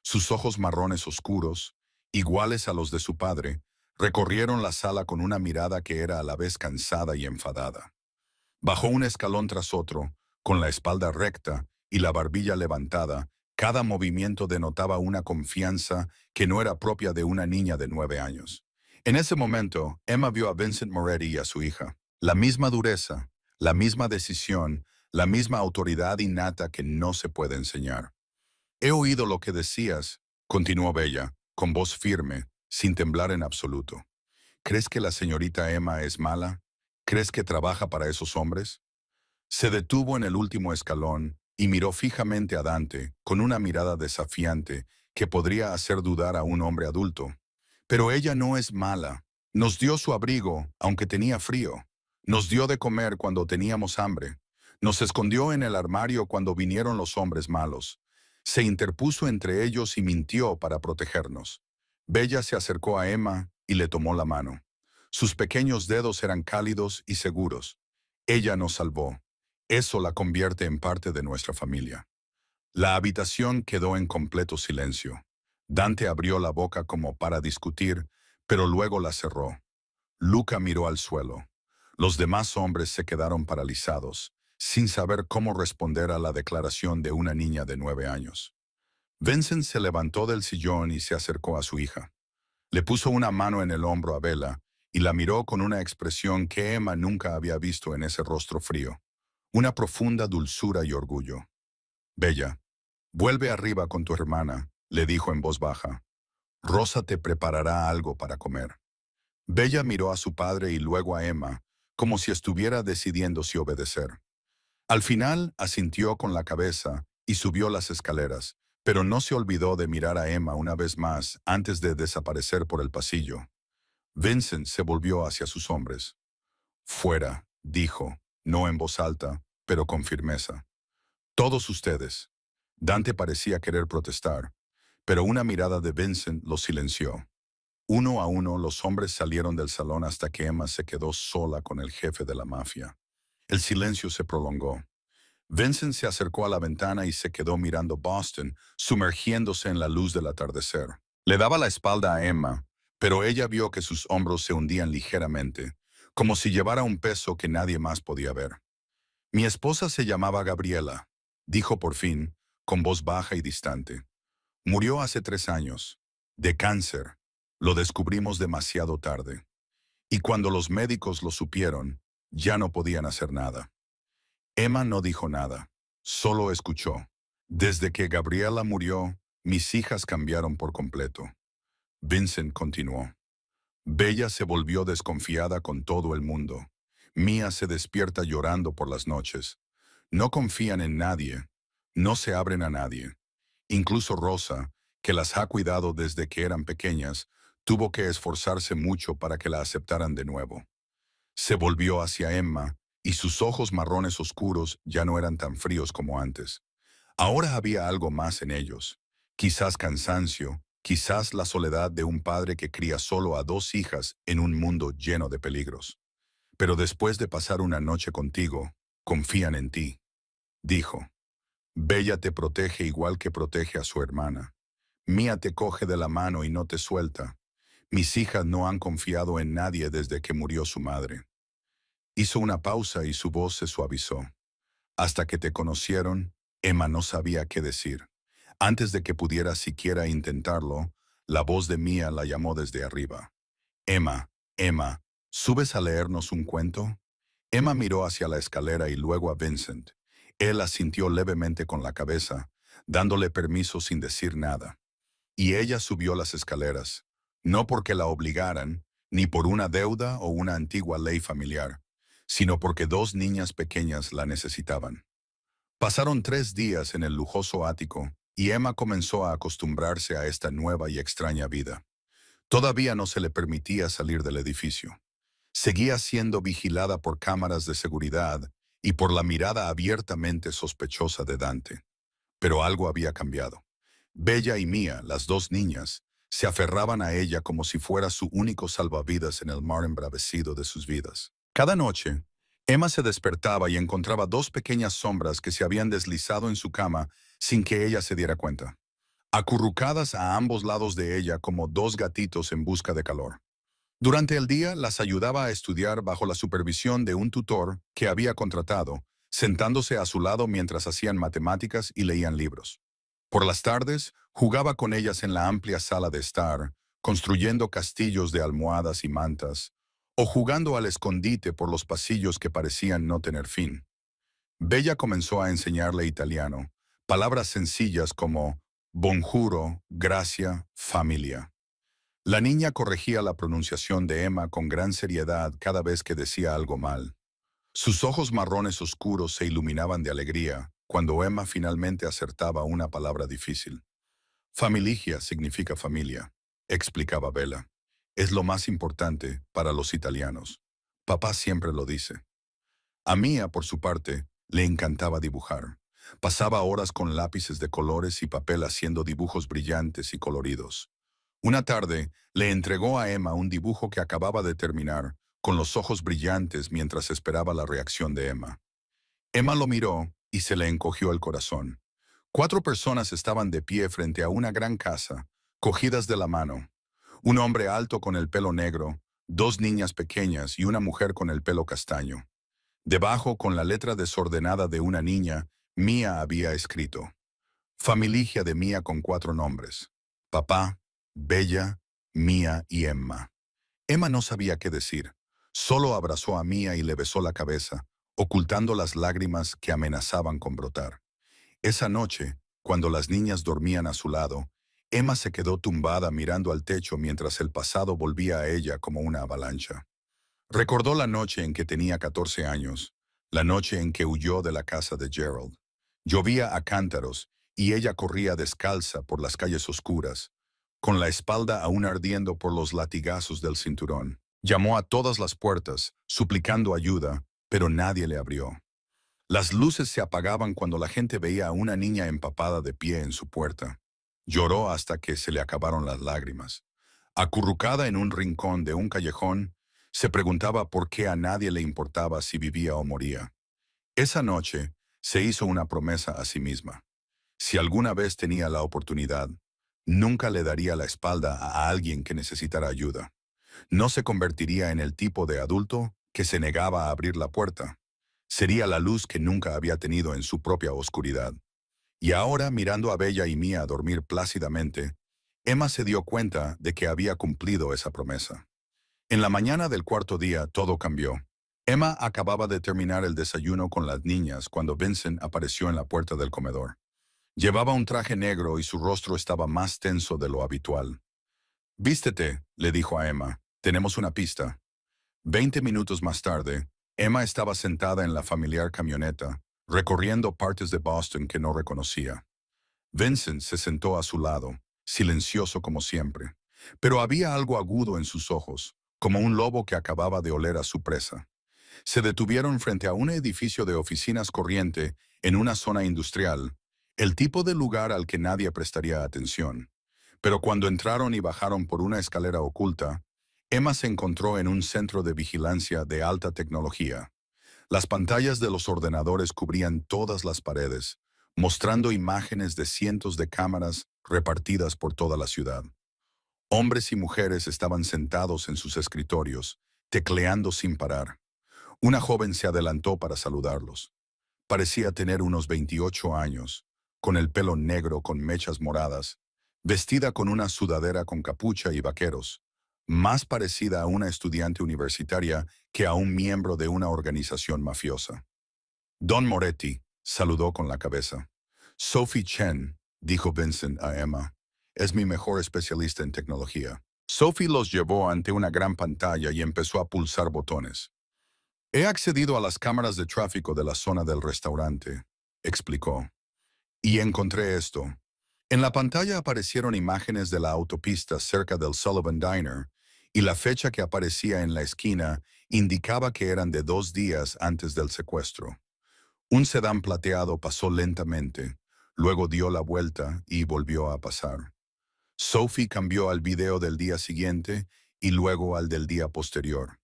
Sus ojos marrones oscuros, iguales a los de su padre, recorrieron la sala con una mirada que era a la vez cansada y enfadada. Bajó un escalón tras otro, con la espalda recta y la barbilla levantada. Cada movimiento denotaba una confianza que no era propia de una niña de 9 años. En ese momento, Emma vio a Vincent Moretti y a su hija. La misma dureza, la misma decisión, la misma autoridad innata que no se puede enseñar. He oído lo que decías, continuó Bella, con voz firme, sin temblar en absoluto. ¿Crees que la señorita Emma es mala? ¿Crees que trabaja para esos hombres? Se detuvo en el último escalón y miró fijamente a Dante con una mirada desafiante que podría hacer dudar a un hombre adulto. Pero ella no es mala. Nos dio su abrigo, aunque tenía frío. Nos dio de comer cuando teníamos hambre. Nos escondió en el armario cuando vinieron los hombres malos. Se interpuso entre ellos y mintió para protegernos. Bella se acercó a Emma y le tomó la mano. Sus pequeños dedos eran cálidos y seguros. Ella nos salvó. Eso la convierte en parte de nuestra familia. La habitación quedó en completo silencio. Dante abrió la boca como para discutir, pero luego la cerró. Luca miró al suelo. Los demás hombres se quedaron paralizados, sin saber cómo responder a la declaración de una niña de 9 años. Vincent se levantó del sillón y se acercó a su hija. Le puso una mano en el hombro a Bella y la miró con una expresión que Emma nunca había visto en ese rostro frío. Una profunda dulzura y orgullo. Bella, vuelve arriba con tu hermana, le dijo en voz baja. Rosa te preparará algo para comer. Bella miró a su padre y luego a Emma, como si estuviera decidiendo si obedecer. Al final asintió con la cabeza y subió las escaleras, pero no se olvidó de mirar a Emma una vez más antes de desaparecer por el pasillo. Vincent se volvió hacia sus hombres. Fuera, dijo, no en voz alta, pero con firmeza. Todos ustedes. Dante parecía querer protestar, pero una mirada de Vincent lo silenció. Uno a uno los hombres salieron del salón hasta que Emma se quedó sola con el jefe de la mafia. El silencio se prolongó. Vincent se acercó a la ventana y se quedó mirando Boston, sumergiéndose en la luz del atardecer. Le daba la espalda a Emma, pero ella vio que sus hombros se hundían ligeramente, como si llevara un peso que nadie más podía ver. Mi esposa se llamaba Gabriela, dijo por fin, con voz baja y distante. Murió hace 3 años, de cáncer. Lo descubrimos demasiado tarde. Y cuando los médicos lo supieron, ya no podían hacer nada. Emma no dijo nada, solo escuchó. Desde que Gabriela murió, mis hijas cambiaron por completo. Vincent continuó. Bella se volvió desconfiada con todo el mundo. Mia se despierta llorando por las noches. No confían en nadie, no se abren a nadie. Incluso Rosa, que las ha cuidado desde que eran pequeñas, tuvo que esforzarse mucho para que la aceptaran de nuevo. Se volvió hacia Emma, y sus ojos marrones oscuros ya no eran tan fríos como antes. Ahora había algo más en ellos. Quizás cansancio, quizás la soledad de un padre que cría solo a 2 hijas en un mundo lleno de peligros. Pero después de pasar una noche contigo, confían en ti, dijo. Bella te protege igual que protege a su hermana. Mía te coge de la mano y no te suelta. Mis hijas no han confiado en nadie desde que murió su madre. Hizo una pausa y su voz se suavizó. Hasta que te conocieron, Emma no sabía qué decir. Antes de que pudiera siquiera intentarlo, la voz de Mía la llamó desde arriba. Emma, Emma, ¿subes a leernos un cuento? Emma miró hacia la escalera y luego a Vincent. Él asintió levemente con la cabeza, dándole permiso sin decir nada. Y ella subió las escaleras, no porque la obligaran, ni por una deuda o una antigua ley familiar, sino porque 2 niñas pequeñas la necesitaban. Pasaron 3 días en el lujoso ático, y Emma comenzó a acostumbrarse a esta nueva y extraña vida. Todavía no se le permitía salir del edificio. Seguía siendo vigilada por cámaras de seguridad y por la mirada abiertamente sospechosa de Dante. Pero algo había cambiado. Bella y Mía, las 2 niñas, se aferraban a ella como si fuera su único salvavidas en el mar embravecido de sus vidas. Cada noche, Emma se despertaba y encontraba 2 pequeñas sombras que se habían deslizado en su cama sin que ella se diera cuenta, acurrucadas a ambos lados de ella como 2 gatitos en busca de calor. Durante el día las ayudaba a estudiar bajo la supervisión de un tutor que había contratado, sentándose a su lado mientras hacían matemáticas y leían libros. Por las tardes, jugaba con ellas en la amplia sala de estar, construyendo castillos de almohadas y mantas, o jugando al escondite por los pasillos que parecían no tener fin. Bella comenzó a enseñarle italiano, palabras sencillas como bonjuro, gracia, familia. La niña corregía la pronunciación de Emma con gran seriedad cada vez que decía algo mal. Sus ojos marrones oscuros se iluminaban de alegría cuando Emma finalmente acertaba una palabra difícil. Familia significa familia, explicaba Bella. Es lo más importante para los italianos. Papá siempre lo dice. A Mía, por su parte, le encantaba dibujar. Pasaba horas con lápices de colores y papel haciendo dibujos brillantes y coloridos. Una tarde, le entregó a Emma un dibujo que acababa de terminar, con los ojos brillantes mientras esperaba la reacción de Emma. Emma lo miró y se le encogió el corazón. 4 personas estaban de pie frente a una gran casa, cogidas de la mano. Un hombre alto con el pelo negro, 2 niñas pequeñas y una mujer con el pelo castaño. Debajo, con la letra desordenada de una niña, Mía había escrito. Familia de Mía con 4 nombres. Papá, Bella, Mía y Emma. Emma no sabía qué decir. Solo abrazó a Mía y le besó la cabeza, ocultando las lágrimas que amenazaban con brotar. Esa noche, cuando las niñas dormían a su lado, Emma se quedó tumbada mirando al techo mientras el pasado volvía a ella como una avalancha. Recordó la noche en que tenía 14 años, la noche en que huyó de la casa de Gerald. Llovía a cántaros y ella corría descalza por las calles oscuras, con la espalda aún ardiendo por los latigazos del cinturón. Llamó a todas las puertas, suplicando ayuda, pero nadie le abrió. Las luces se apagaban cuando la gente veía a una niña empapada de pie en su puerta. Lloró hasta que se le acabaron las lágrimas. Acurrucada en un rincón de un callejón, se preguntaba por qué a nadie le importaba si vivía o moría. Esa noche, se hizo una promesa a sí misma. Si alguna vez tenía la oportunidad, nunca le daría la espalda a alguien que necesitara ayuda. No se convertiría en el tipo de adulto que se negaba a abrir la puerta. Sería la luz que nunca había tenido en su propia oscuridad. Y ahora, mirando a Bella y Mia dormir plácidamente, Emma se dio cuenta de que había cumplido esa promesa. En la mañana del cuarto día, todo cambió. Emma acababa de terminar el desayuno con las niñas cuando Vincent apareció en la puerta del comedor. Llevaba un traje negro y su rostro estaba más tenso de lo habitual. «Vístete», le dijo a Emma. «Tenemos una pista». 20 minutos más tarde, Emma estaba sentada en la familiar camioneta, recorriendo partes de Boston que no reconocía. Vincent se sentó a su lado, silencioso como siempre, pero había algo agudo en sus ojos, como un lobo que acababa de oler a su presa. Se detuvieron frente a un edificio de oficinas corriente en una zona industrial, el tipo de lugar al que nadie prestaría atención. Pero cuando entraron y bajaron por una escalera oculta, Emma se encontró en un centro de vigilancia de alta tecnología. Las pantallas de los ordenadores cubrían todas las paredes, mostrando imágenes de cientos de cámaras repartidas por toda la ciudad. Hombres y mujeres estaban sentados en sus escritorios, tecleando sin parar. Una joven se adelantó para saludarlos. Parecía tener unos 28 años, con el pelo negro con mechas moradas, vestida con una sudadera con capucha y vaqueros, más parecida a una estudiante universitaria que a un miembro de una organización mafiosa. «Don Moretti», saludó con la cabeza. «Sophie Chen», dijo Vincent a Emma, «es mi mejor especialista en tecnología». Sophie los llevó ante una gran pantalla y empezó a pulsar botones. «He accedido a las cámaras de tráfico de la zona del restaurante», explicó, «y encontré esto». En la pantalla aparecieron imágenes de la autopista cerca del Sullivan Diner, y la fecha que aparecía en la esquina indicaba que eran de 2 días antes del secuestro. Un sedán plateado pasó lentamente, luego dio la vuelta y volvió a pasar. Sophie cambió al video del día siguiente y luego al del día posterior.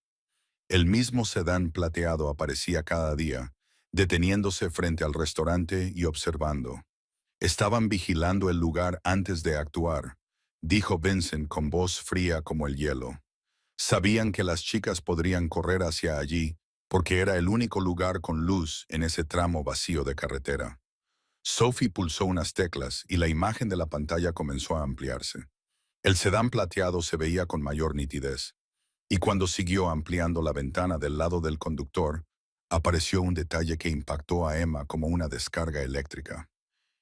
El mismo sedán plateado aparecía cada día, deteniéndose frente al restaurante y observando. «Estaban vigilando el lugar antes de actuar», dijo Vincent con voz fría como el hielo. «Sabían que las chicas podrían correr hacia allí, porque era el único lugar con luz en ese tramo vacío de carretera». Sophie pulsó unas teclas y la imagen de la pantalla comenzó a ampliarse. El sedán plateado se veía con mayor nitidez. Y cuando siguió ampliando la ventana del lado del conductor, apareció un detalle que impactó a Emma como una descarga eléctrica.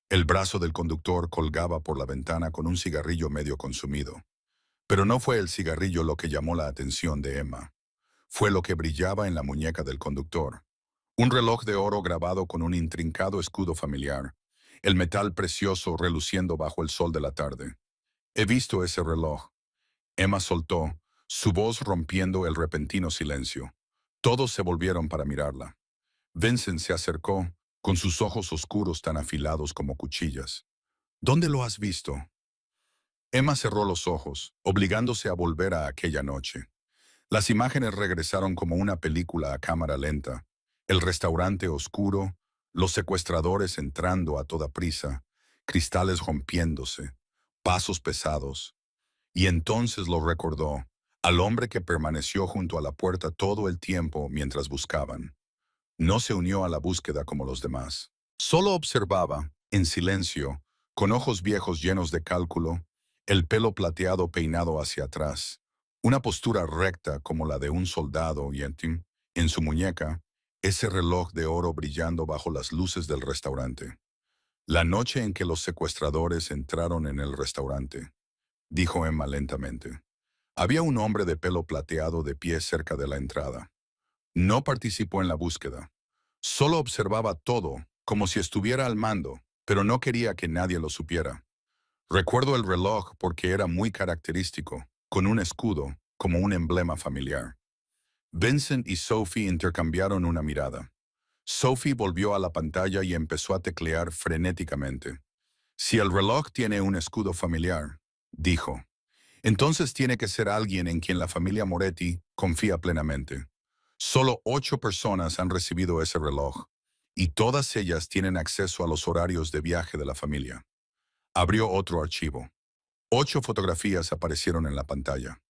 El brazo del conductor colgaba por la ventana con un cigarrillo medio consumido. Pero no fue el cigarrillo lo que llamó la atención de Emma. Fue lo que brillaba en la muñeca del conductor. Un reloj de oro grabado con un intrincado escudo familiar, el metal precioso reluciendo bajo el sol de la tarde. «He visto ese reloj». Emma soltó, su voz rompiendo el repentino silencio. Todos se volvieron para mirarla. Vincent se acercó, con sus ojos oscuros tan afilados como cuchillas. «¿Dónde lo has visto?» Emma cerró los ojos, obligándose a volver a aquella noche. Las imágenes regresaron como una película a cámara lenta. El restaurante oscuro, los secuestradores entrando a toda prisa, cristales rompiéndose, pasos pesados. Y entonces lo recordó, al hombre que permaneció junto a la puerta todo el tiempo mientras buscaban. No se unió a la búsqueda como los demás. Solo observaba, en silencio, con ojos viejos llenos de cálculo, el pelo plateado peinado hacia atrás, una postura recta como la de un soldado y en su muñeca, ese reloj de oro brillando bajo las luces del restaurante. La noche en que los secuestradores entraron en el restaurante, dijo Emma lentamente. Había un hombre de pelo plateado de pie cerca de la entrada. No participó en la búsqueda. Solo observaba todo, como si estuviera al mando, pero no quería que nadie lo supiera. Recuerdo el reloj porque era muy característico, con un escudo, como un emblema familiar. Vincent y Sophie intercambiaron una mirada. Sophie volvió a la pantalla y empezó a teclear frenéticamente. Si el reloj tiene un escudo familiar, dijo, entonces tiene que ser alguien en quien la familia Moretti confía plenamente. Solo 8 personas han recibido ese reloj, y todas ellas tienen acceso a los horarios de viaje de la familia. Abrió otro archivo. 8 fotografías aparecieron en la pantalla.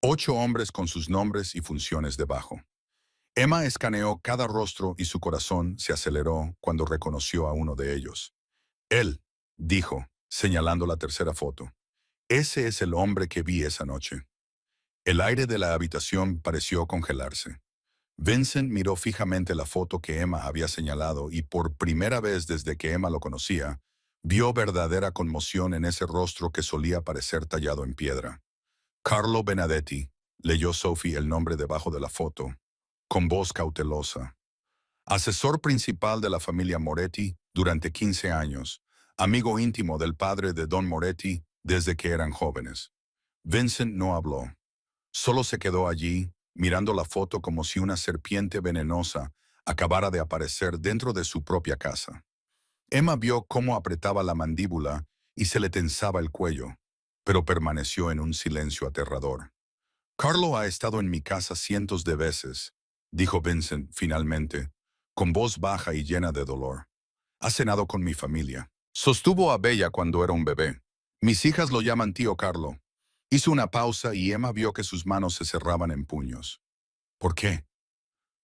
8 hombres con sus nombres y funciones debajo. Emma escaneó cada rostro y su corazón se aceleró cuando reconoció a uno de ellos. Él, dijo, señalando la tercera foto. Ese es el hombre que vi esa noche. El aire de la habitación pareció congelarse. Vincent miró fijamente la foto que Emma había señalado y por primera vez desde que Emma lo conocía, vio verdadera conmoción en ese rostro que solía parecer tallado en piedra. Carlo Benedetti, leyó Sophie el nombre debajo de la foto, con voz cautelosa. Asesor principal de la familia Moretti durante 15 años, amigo íntimo del padre de Don Moretti desde que eran jóvenes. Vincent no habló. Solo se quedó allí, mirando la foto como si una serpiente venenosa acabara de aparecer dentro de su propia casa. Emma vio cómo apretaba la mandíbula y se le tensaba el cuello, pero permaneció en un silencio aterrador. Carlo ha estado en mi casa cientos de veces, dijo Vincent finalmente, con voz baja y llena de dolor. Ha cenado con mi familia. Sostuvo a Bella cuando era un bebé. Mis hijas lo llaman tío Carlo. Hizo una pausa y Emma vio que sus manos se cerraban en puños. ¿Por qué?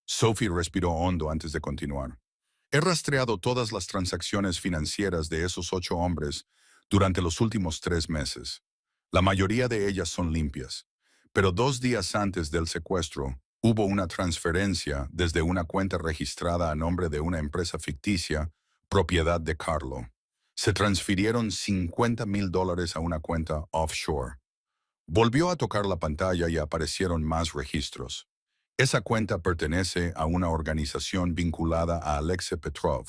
Sophie respiró hondo antes de continuar. He rastreado todas las transacciones financieras de esos 8 hombres durante los últimos 3 meses. La mayoría de ellas son limpias, pero 2 días antes del secuestro hubo una transferencia desde una cuenta registrada a nombre de una empresa ficticia, propiedad de Carlo. Se transfirieron $50,000 a una cuenta offshore. Volvió a tocar la pantalla y aparecieron más registros. Esa cuenta pertenece a una organización vinculada a Alexei Petrov.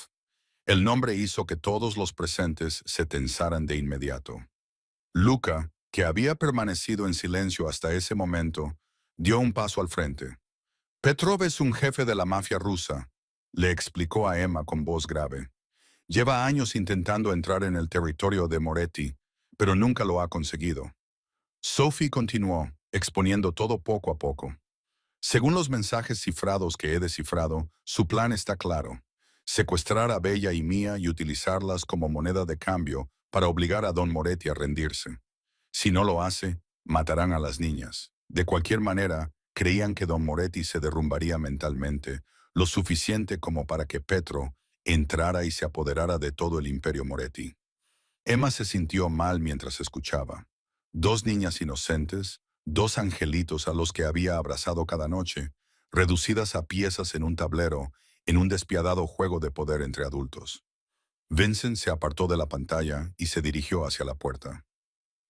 El nombre hizo que todos los presentes se tensaran de inmediato. Luca, que había permanecido en silencio hasta ese momento, dio un paso al frente. Petrov es un jefe de la mafia rusa, le explicó a Emma con voz grave. Lleva años intentando entrar en el territorio de Moretti, pero nunca lo ha conseguido. Sophie continuó, exponiendo todo poco a poco. Según los mensajes cifrados que he descifrado, su plan está claro. Secuestrar a Bella y Mía y utilizarlas como moneda de cambio para obligar a Don Moretti a rendirse. Si no lo hace, matarán a las niñas. De cualquier manera, creían que Don Moretti se derrumbaría mentalmente, lo suficiente como para que Petro entrara y se apoderara de todo el imperio Moretti. Emma se sintió mal mientras escuchaba. 2 niñas inocentes, 2 angelitos a los que había abrazado cada noche, reducidas a piezas en un tablero, en un despiadado juego de poder entre adultos. Vincent se apartó de la pantalla y se dirigió hacia la puerta.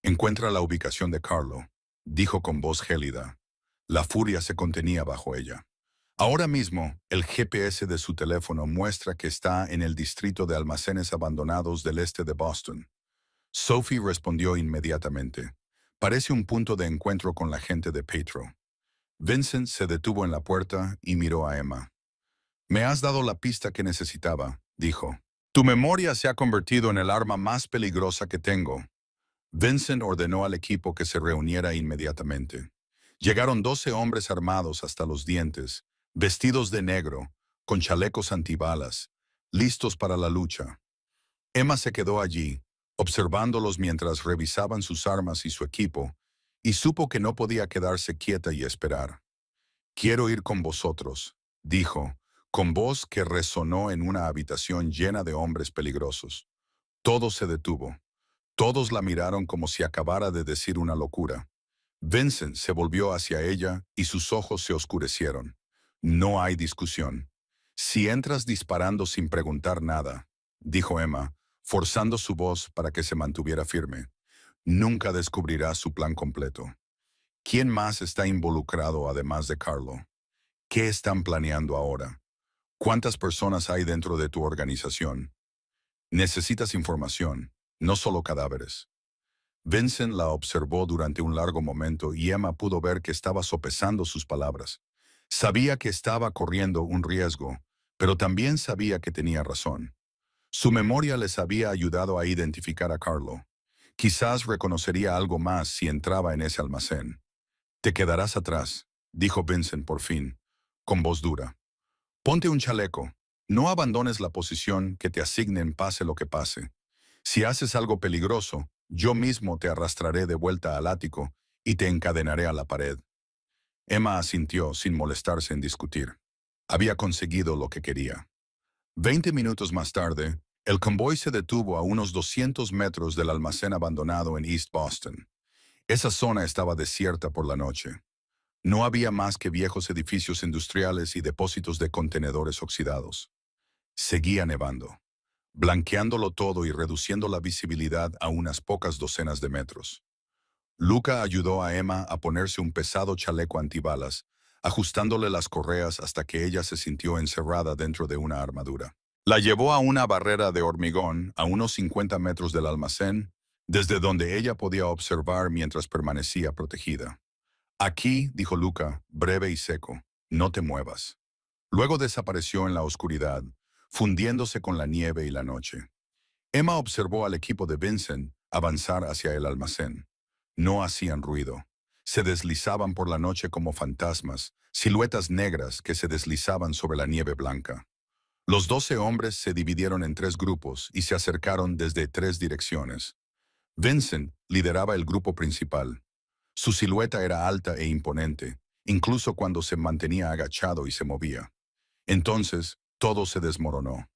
Encuentra la ubicación de Carlo, dijo con voz gélida. La furia se contenía bajo ella. Ahora mismo, el GPS de su teléfono muestra que está en el distrito de almacenes abandonados del este de Boston. Sophie respondió inmediatamente. Parece un punto de encuentro con la gente de Petro. Vincent se detuvo en la puerta y miró a Emma. Me has dado la pista que necesitaba, dijo. Tu memoria se ha convertido en el arma más peligrosa que tengo. Vincent ordenó al equipo que se reuniera inmediatamente. Llegaron 12 hombres armados hasta los dientes, vestidos de negro, con chalecos antibalas, listos para la lucha. Emma se quedó allí, observándolos mientras revisaban sus armas y su equipo, y supo que no podía quedarse quieta y esperar. Quiero ir con vosotros, dijo, con voz que resonó en una habitación llena de hombres peligrosos. Todo se detuvo. Todos la miraron como si acabara de decir una locura. Vincent se volvió hacia ella y sus ojos se oscurecieron. No hay discusión. Si entras disparando sin preguntar nada, dijo Emma, forzando su voz para que se mantuviera firme. Nunca descubrirás su plan completo. ¿Quién más está involucrado además de Carlo? ¿Qué están planeando ahora? ¿Cuántas personas hay dentro de tu organización? Necesitas información, no solo cadáveres. Vincent la observó durante un largo momento y Emma pudo ver que estaba sopesando sus palabras. Sabía que estaba corriendo un riesgo, pero también sabía que tenía razón. Su memoria les había ayudado a identificar a Carlo. Quizás reconocería algo más si entraba en ese almacén. Te quedarás atrás, dijo Vincent por fin, con voz dura. Ponte un chaleco. No abandones la posición que te asignen pase lo que pase. Si haces algo peligroso, yo mismo te arrastraré de vuelta al ático y te encadenaré a la pared. Emma asintió sin molestarse en discutir. Había conseguido lo que quería. 20 minutos más tarde, el convoy se detuvo a unos 200 metros del almacén abandonado en East Boston. Esa zona estaba desierta por la noche. No había más que viejos edificios industriales y depósitos de contenedores oxidados. Seguía nevando, blanqueándolo todo y reduciendo la visibilidad a unas pocas docenas de metros. Luca ayudó a Emma a ponerse un pesado chaleco antibalas, ajustándole las correas hasta que ella se sintió encerrada dentro de una armadura. La llevó a una barrera de hormigón a unos 50 metros del almacén, desde donde ella podía observar mientras permanecía protegida. Aquí, dijo Luca, breve y seco, no te muevas. Luego desapareció en la oscuridad, fundiéndose con la nieve y la noche. Emma observó al equipo de Vincent avanzar hacia el almacén. No hacían ruido. Se deslizaban por la noche como fantasmas, siluetas negras que se deslizaban sobre la nieve blanca. Los 12 hombres se dividieron en 3 grupos y se acercaron desde 3 direcciones. Vincent lideraba el grupo principal. Su silueta era alta e imponente, incluso cuando se mantenía agachado y se movía. Entonces, todo se desmoronó.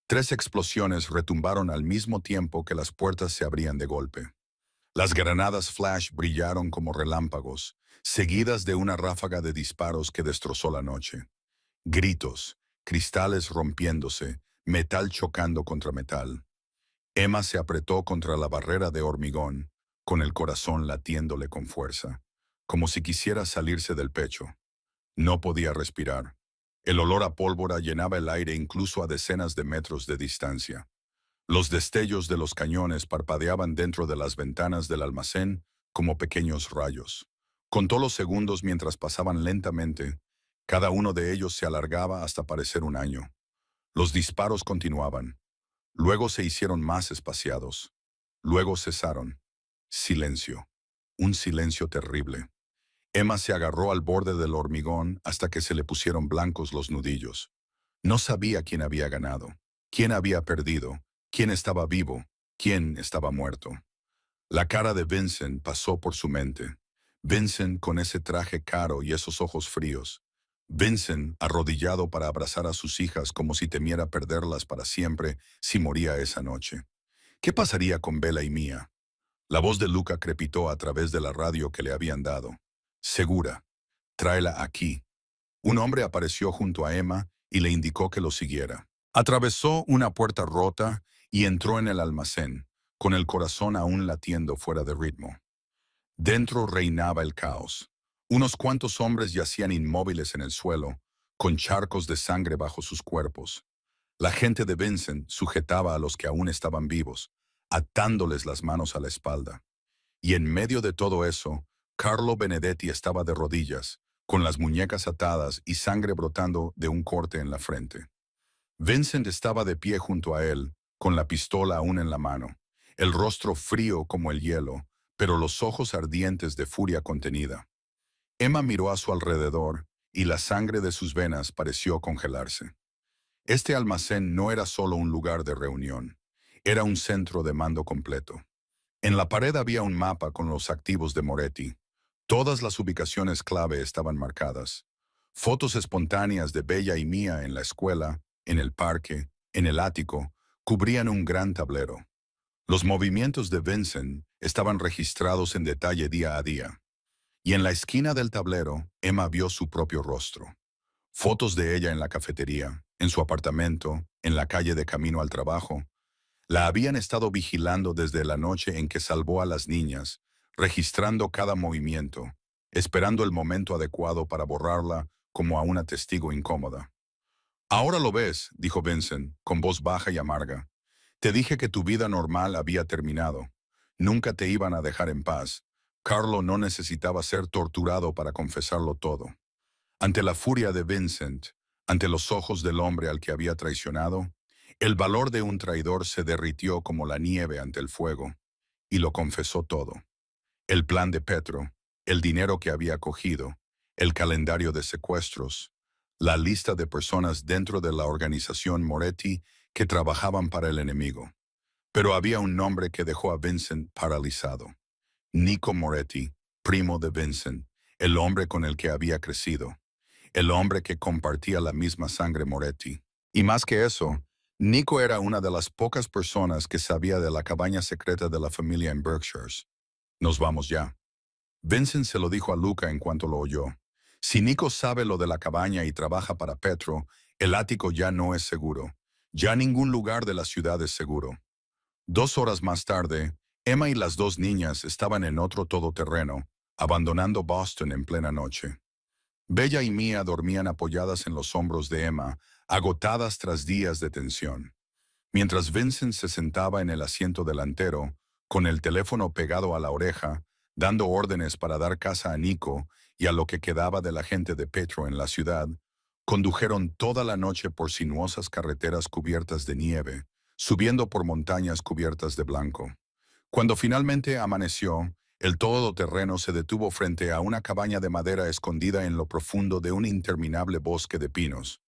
3 explosiones retumbaron al mismo tiempo que las puertas se abrían de golpe. Las granadas flash brillaron como relámpagos, seguidas de una ráfaga de disparos que destrozó la noche. Gritos, cristales rompiéndose, metal chocando contra metal. Emma se apretó contra la barrera de hormigón, con el corazón latiéndole con fuerza, como si quisiera salirse del pecho. No podía respirar. El olor a pólvora llenaba el aire incluso a decenas de metros de distancia. Los destellos de los cañones parpadeaban dentro de las ventanas del almacén como pequeños rayos. Contó los segundos mientras pasaban lentamente. Cada uno de ellos se alargaba hasta parecer un año. Los disparos continuaban. Luego se hicieron más espaciados. Luego cesaron. Silencio. Un silencio terrible. Emma se agarró al borde del hormigón hasta que se le pusieron blancos los nudillos. No sabía quién había ganado, quién había perdido, quién estaba vivo, quién estaba muerto. La cara de Vincent pasó por su mente. Vincent con ese traje caro y esos ojos fríos. Vincent arrodillado para abrazar a sus hijas como si temiera perderlas para siempre si moría esa noche. ¿Qué pasaría con Bella y Mia? La voz de Luca crepitó a través de la radio que le habían dado. Segura, tráela aquí. Un hombre apareció junto a Emma y le indicó que lo siguiera. Atravesó una puerta rota y entró en el almacén, con el corazón aún latiendo fuera de ritmo. Dentro reinaba el caos. Unos cuantos hombres yacían inmóviles en el suelo, con charcos de sangre bajo sus cuerpos. La gente de Vincent sujetaba a los que aún estaban vivos, atándoles las manos a la espalda. Y en medio de todo eso, Carlo Benedetti estaba de rodillas, con las muñecas atadas y sangre brotando de un corte en la frente. Vincent estaba de pie junto a él, con la pistola aún en la mano, el rostro frío como el hielo, pero los ojos ardientes de furia contenida. Emma miró a su alrededor y la sangre de sus venas pareció congelarse. Este almacén no era solo un lugar de reunión, era un centro de mando completo. En la pared había un mapa con los activos de Moretti. Todas las ubicaciones clave estaban marcadas. Fotos espontáneas de Bella y Mia en la escuela, en el parque, en el ático, cubrían un gran tablero. Los movimientos de Vincent estaban registrados en detalle día a día. Y en la esquina del tablero, Emma vio su propio rostro. Fotos de ella en la cafetería, en su apartamento, en la calle de camino al trabajo. La habían estado vigilando desde la noche en que salvó a las niñas, registrando cada movimiento, esperando el momento adecuado para borrarla como a una testigo incómoda. Ahora lo ves, dijo Vincent, con voz baja y amarga. Te dije que tu vida normal había terminado. Nunca te iban a dejar en paz. Carlo no necesitaba ser torturado para confesarlo todo. Ante la furia de Vincent, ante los ojos del hombre al que había traicionado, el valor de un traidor se derritió como la nieve ante el fuego, y lo confesó todo. El plan de Petro, el dinero que había cogido, el calendario de secuestros, la lista de personas dentro de la organización Moretti que trabajaban para el enemigo. Pero había un nombre que dejó a Vincent paralizado. Nico Moretti, primo de Vincent, el hombre con el que había crecido, el hombre que compartía la misma sangre Moretti. Y más que eso, Nico era una de las pocas personas que sabía de la cabaña secreta de la familia en Berkshires. Nos vamos ya. Vincent se lo dijo a Luca en cuanto lo oyó. Si Nico sabe lo de la cabaña y trabaja para Petro, el ático ya no es seguro. Ya ningún lugar de la ciudad es seguro. 2 horas más tarde, Emma y las dos niñas estaban en otro todoterreno, abandonando Boston en plena noche. Bella y Mia dormían apoyadas en los hombros de Emma, agotadas tras días de tensión. Mientras Vincent se sentaba en el asiento delantero, con el teléfono pegado a la oreja, dando órdenes para dar caza a Nico y a lo que quedaba de la gente de Petro en la ciudad, condujeron toda la noche por sinuosas carreteras cubiertas de nieve, subiendo por montañas cubiertas de blanco. Cuando finalmente amaneció, el todoterreno se detuvo frente a una cabaña de madera escondida en lo profundo de un interminable bosque de pinos.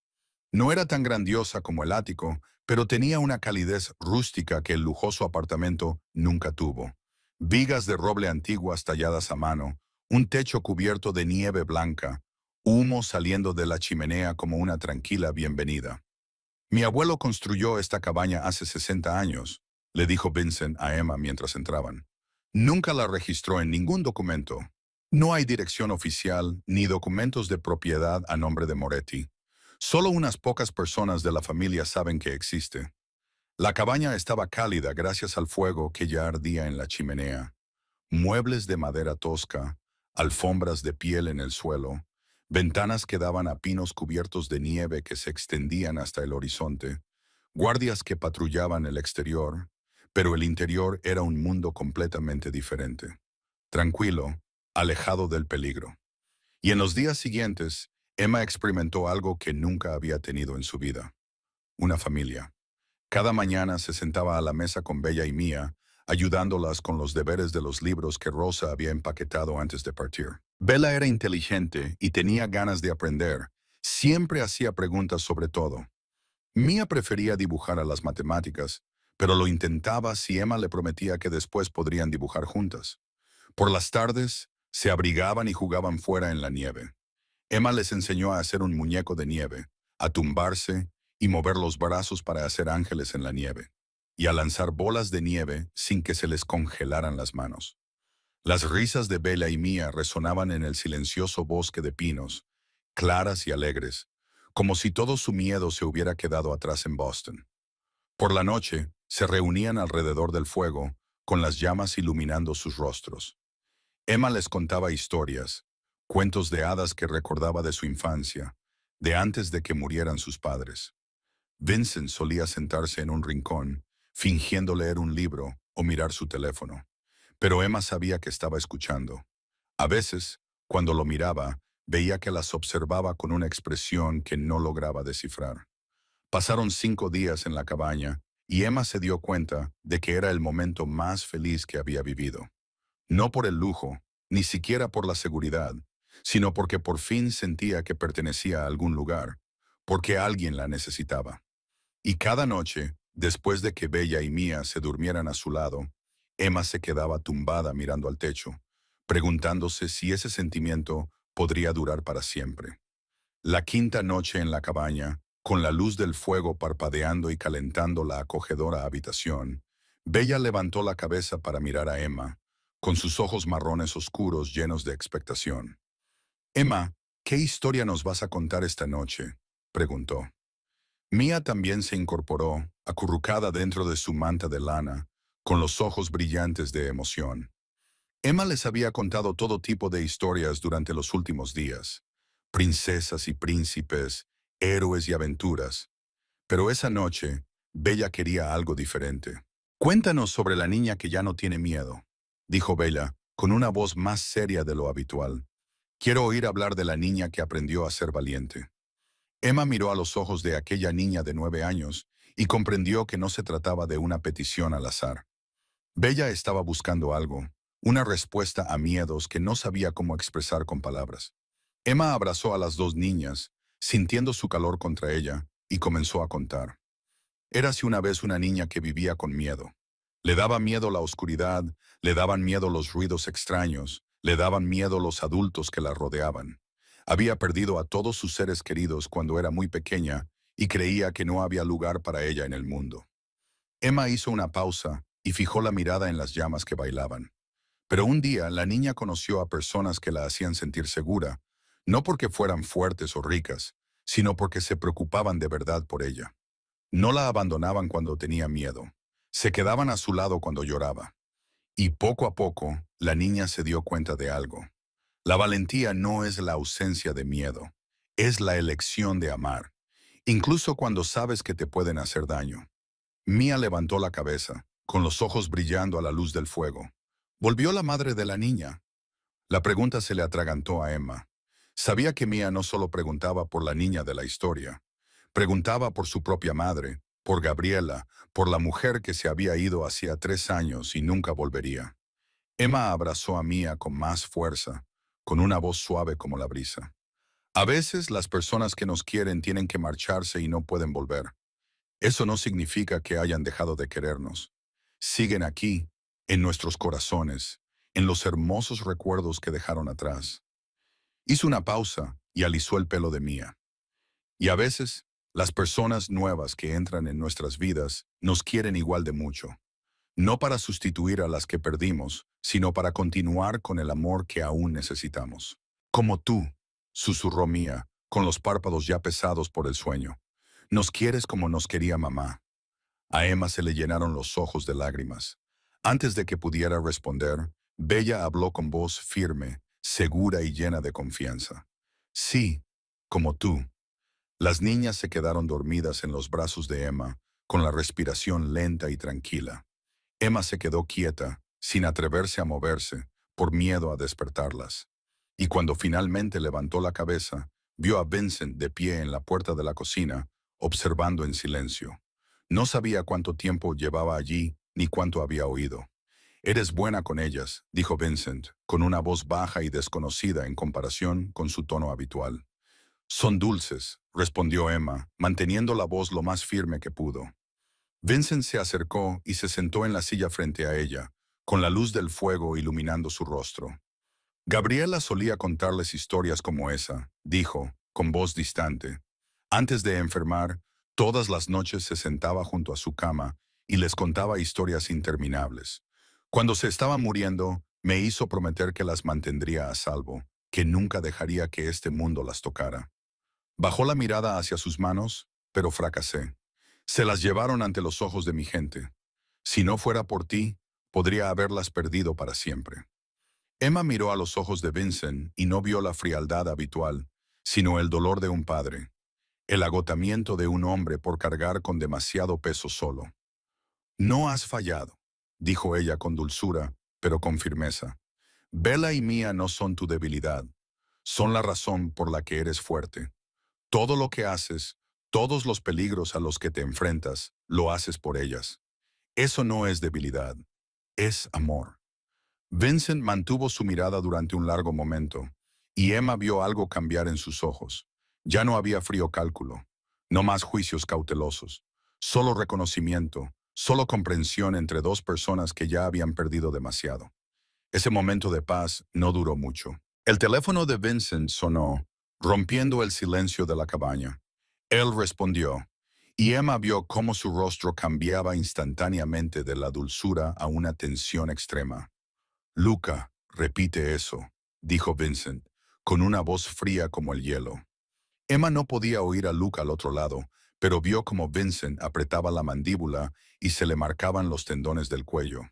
No era tan grandiosa como el ático, pero tenía una calidez rústica que el lujoso apartamento nunca tuvo. Vigas de roble antiguas talladas a mano, un techo cubierto de nieve blanca, humo saliendo de la chimenea como una tranquila bienvenida. Mi abuelo construyó esta cabaña hace 60 años, le dijo Vincent a Emma mientras entraban. Nunca la registró en ningún documento. No hay dirección oficial ni documentos de propiedad a nombre de Moretti. Solo unas pocas personas de la familia saben que existe. La cabaña estaba cálida gracias al fuego que ya ardía en la chimenea. Muebles de madera tosca, alfombras de piel en el suelo, ventanas que daban a pinos cubiertos de nieve que se extendían hasta el horizonte, guardias que patrullaban el exterior, pero el interior era un mundo completamente diferente. Tranquilo, alejado del peligro. Y en los días siguientes, Emma experimentó algo que nunca había tenido en su vida. Una familia. Cada mañana se sentaba a la mesa con Bella y Mía, ayudándolas con los deberes de los libros que Rosa había empaquetado antes de partir. Bella era inteligente y tenía ganas de aprender. Siempre hacía preguntas sobre todo. Mía prefería dibujar a las matemáticas, pero lo intentaba si Emma le prometía que después podrían dibujar juntas. Por las tardes, se abrigaban y jugaban fuera en la nieve. Emma les enseñó a hacer un muñeco de nieve, a tumbarse y mover los brazos para hacer ángeles en la nieve, y a lanzar bolas de nieve sin que se les congelaran las manos. Las risas de Bella y Mía resonaban en el silencioso bosque de pinos, claras y alegres, como si todo su miedo se hubiera quedado atrás en Boston. Por la noche, se reunían alrededor del fuego, con las llamas iluminando sus rostros. Emma les contaba historias, cuentos de hadas que recordaba de su infancia, de antes de que murieran sus padres. Vincent solía sentarse en un rincón, fingiendo leer un libro o mirar su teléfono, pero Emma sabía que estaba escuchando. A veces, cuando lo miraba, veía que las observaba con una expresión que no lograba descifrar. Pasaron 5 días en la cabaña y Emma se dio cuenta de que era el momento más feliz que había vivido. No por el lujo, ni siquiera por la seguridad, sino porque por fin sentía que pertenecía a algún lugar, porque alguien la necesitaba. Y cada noche, después de que Bella y Mía se durmieran a su lado, Emma se quedaba tumbada mirando al techo, preguntándose si ese sentimiento podría durar para siempre. La quinta noche en la cabaña, con la luz del fuego parpadeando y calentando la acogedora habitación, Bella levantó la cabeza para mirar a Emma, con sus ojos marrones oscuros llenos de expectación. «Emma, ¿qué historia nos vas a contar esta noche?», preguntó. Mía también se incorporó, acurrucada dentro de su manta de lana, con los ojos brillantes de emoción. Emma les había contado todo tipo de historias durante los últimos días, princesas y príncipes, héroes y aventuras, pero esa noche, Bella quería algo diferente. Cuéntanos sobre la niña que ya no tiene miedo, dijo Bella, con una voz más seria de lo habitual. Quiero oír hablar de la niña que aprendió a ser valiente. Emma miró a los ojos de aquella niña de 9 años y comprendió que no se trataba de una petición al azar. Bella estaba buscando algo, una respuesta a miedos que no sabía cómo expresar con palabras. Emma abrazó a las dos niñas, sintiendo su calor contra ella, y comenzó a contar. Érase una vez una niña que vivía con miedo. Le daba miedo la oscuridad, le daban miedo los ruidos extraños, le daban miedo los adultos que la rodeaban. Había perdido a todos sus seres queridos cuando era muy pequeña y creía que no había lugar para ella en el mundo. Emma hizo una pausa y fijó la mirada en las llamas que bailaban. Pero un día la niña conoció a personas que la hacían sentir segura, no porque fueran fuertes o ricas, sino porque se preocupaban de verdad por ella. No la abandonaban cuando tenía miedo. Se quedaban a su lado cuando lloraba. Y poco a poco, la niña se dio cuenta de algo. La valentía no es la ausencia de miedo, es la elección de amar, incluso cuando sabes que te pueden hacer daño. Mía levantó la cabeza, con los ojos brillando a la luz del fuego. ¿Volvió la madre de la niña? La pregunta se le atragantó a Emma. Sabía que Mía no solo preguntaba por la niña de la historia, preguntaba por su propia madre, por Gabriela, por la mujer que se había ido hacía 3 años y nunca volvería. Emma abrazó a Mía con más fuerza, con una voz suave como la brisa. A veces las personas que nos quieren tienen que marcharse y no pueden volver. Eso no significa que hayan dejado de querernos. Siguen aquí, en nuestros corazones, en los hermosos recuerdos que dejaron atrás. Hizo una pausa y alisó el pelo de Mía. Y a veces, las personas nuevas que entran en nuestras vidas nos quieren igual de mucho. No para sustituir a las que perdimos, sino para continuar con el amor que aún necesitamos. Como tú, susurró Mía, con los párpados ya pesados por el sueño. Nos quieres como nos quería mamá. A Emma se le llenaron los ojos de lágrimas. Antes de que pudiera responder, Bella habló con voz firme, segura y llena de confianza. Sí, como tú. Las niñas se quedaron dormidas en los brazos de Emma, con la respiración lenta y tranquila. Emma se quedó quieta, sin atreverse a moverse, por miedo a despertarlas. Y cuando finalmente levantó la cabeza, vio a Vincent de pie en la puerta de la cocina, observando en silencio. No sabía cuánto tiempo llevaba allí, ni cuánto había oído. Eres buena con ellas, dijo Vincent, con una voz baja y desconocida en comparación con su tono habitual. Son dulces, respondió Emma, manteniendo la voz lo más firme que pudo. Vincent se acercó y se sentó en la silla frente a ella, con la luz del fuego iluminando su rostro. Gabriela solía contarles historias como esa, dijo, con voz distante. Antes de enfermar, todas las noches se sentaba junto a su cama y les contaba historias interminables. Cuando se estaba muriendo, me hizo prometer que las mantendría a salvo, que nunca dejaría que este mundo las tocara. Bajó la mirada hacia sus manos, pero fracasé. Se las llevaron ante los ojos de mi gente. Si no fuera por ti, podría haberlas perdido para siempre. Emma miró a los ojos de Vincent y no vio la frialdad habitual, sino el dolor de un padre, el agotamiento de un hombre por cargar con demasiado peso solo. No has fallado, dijo ella con dulzura, pero con firmeza. Bella y Mía no son tu debilidad, son la razón por la que eres fuerte. Todo lo que haces, todos los peligros a los que te enfrentas, lo haces por ellas. Eso no es debilidad, es amor. Vincent mantuvo su mirada durante un largo momento, y Emma vio algo cambiar en sus ojos. Ya no había frío cálculo, no más juicios cautelosos, solo reconocimiento, solo comprensión entre dos personas que ya habían perdido demasiado. Ese momento de paz no duró mucho. El teléfono de Vincent sonó, rompiendo el silencio de la cabaña. Él respondió, y Emma vio cómo su rostro cambiaba instantáneamente de la dulzura a una tensión extrema. Luca, repite eso, dijo Vincent, con una voz fría como el hielo. Emma no podía oír a Luca al otro lado, pero vio como Vincent apretaba la mandíbula y se le marcaban los tendones del cuello.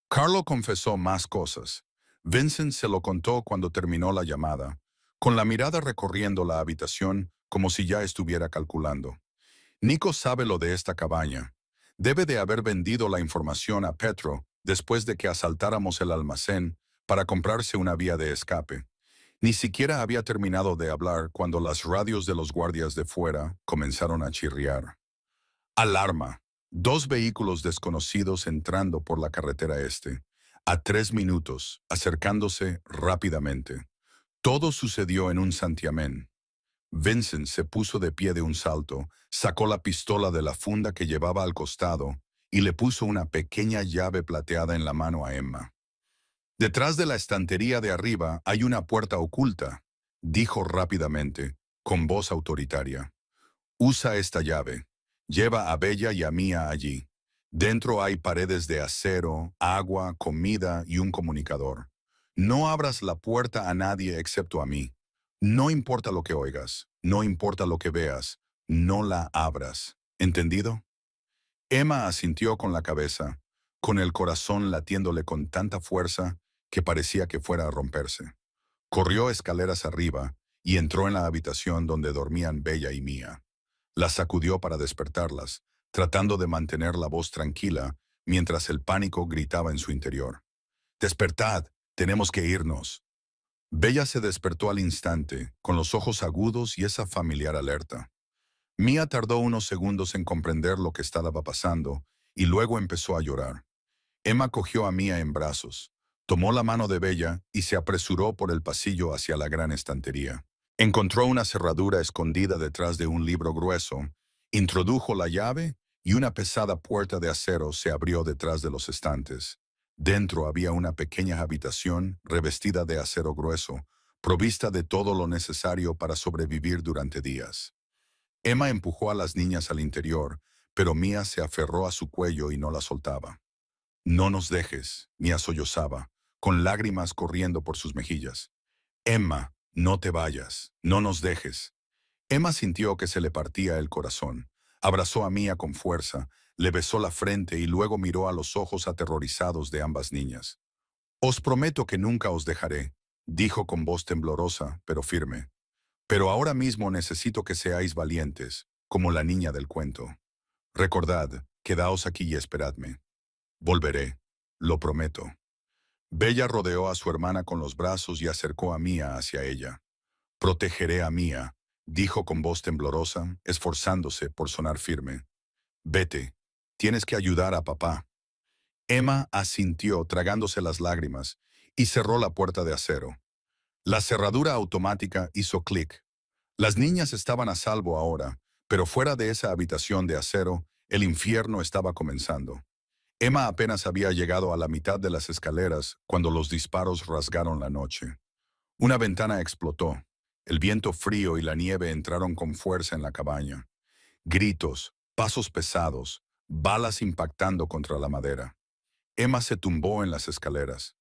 Carlo confesó más cosas. Vincent se lo contó cuando terminó la llamada, con la mirada recorriendo la habitación como si ya estuviera calculando. Nico sabe lo de esta cabaña. Debe de haber vendido la información a Petro después de que asaltáramos el almacén para comprarse una vía de escape. Ni siquiera había terminado de hablar cuando las radios de los guardias de fuera comenzaron a chirriar. Alarma. Dos vehículos desconocidos entrando por la carretera este. A 3 minutos, acercándose rápidamente. Todo sucedió en un santiamén. Vincent se puso de pie de un salto, sacó la pistola de la funda que llevaba al costado y le puso una pequeña llave plateada en la mano a Emma. Detrás de la estantería de arriba hay una puerta oculta, dijo rápidamente, con voz autoritaria. Usa esta llave. Lleva a Bella y a Mía allí. Dentro hay paredes de acero, agua, comida y un comunicador. No abras la puerta a nadie excepto a mí. No importa lo que oigas, no importa lo que veas, no la abras. ¿Entendido? Emma asintió con la cabeza, con el corazón latiéndole con tanta fuerza que parecía que fuera a romperse. Corrió escaleras arriba y entró en la habitación donde dormían Bella y Mía. Las sacudió para despertarlas, tratando de mantener la voz tranquila mientras el pánico gritaba en su interior. «¡Despertad! ¡Tenemos que irnos!». Bella se despertó al instante, con los ojos agudos y esa familiar alerta. Mía tardó unos segundos en comprender lo que estaba pasando y luego empezó a llorar. Emma cogió a Mía en brazos, tomó la mano de Bella y se apresuró por el pasillo hacia la gran estantería. Encontró una cerradura escondida detrás de un libro grueso, introdujo la llave y una pesada puerta de acero se abrió detrás de los estantes. Dentro había una pequeña habitación revestida de acero grueso, provista de todo lo necesario para sobrevivir durante días. Emma empujó a las niñas al interior, pero Mía se aferró a su cuello y no la soltaba. «No nos dejes», Mía sollozaba, con lágrimas corriendo por sus mejillas. «Emma, no te vayas, no nos dejes». Emma sintió que se le partía el corazón. Abrazó a Mía con fuerza, le besó la frente y luego miró a los ojos aterrorizados de ambas niñas. «Os prometo que nunca os dejaré», dijo con voz temblorosa, pero firme. «Pero ahora mismo necesito que seáis valientes, como la niña del cuento. Recordad, quedaos aquí y esperadme. Volveré, lo prometo». Bella rodeó a su hermana con los brazos y acercó a Mía hacia ella. «Protegeré a Mía», dijo con voz temblorosa, esforzándose por sonar firme. «Vete, tienes que ayudar a papá». Emma asintió tragándose las lágrimas y cerró la puerta de acero. La cerradura automática hizo clic. Las niñas estaban a salvo ahora, pero fuera de esa habitación de acero, el infierno estaba comenzando. Emma apenas había llegado a la mitad de las escaleras cuando los disparos rasgaron la noche. Una ventana explotó. El viento frío y la nieve entraron con fuerza en la cabaña. Gritos, pasos pesados, balas impactando contra la madera. Emma se tumbó en las escaleras.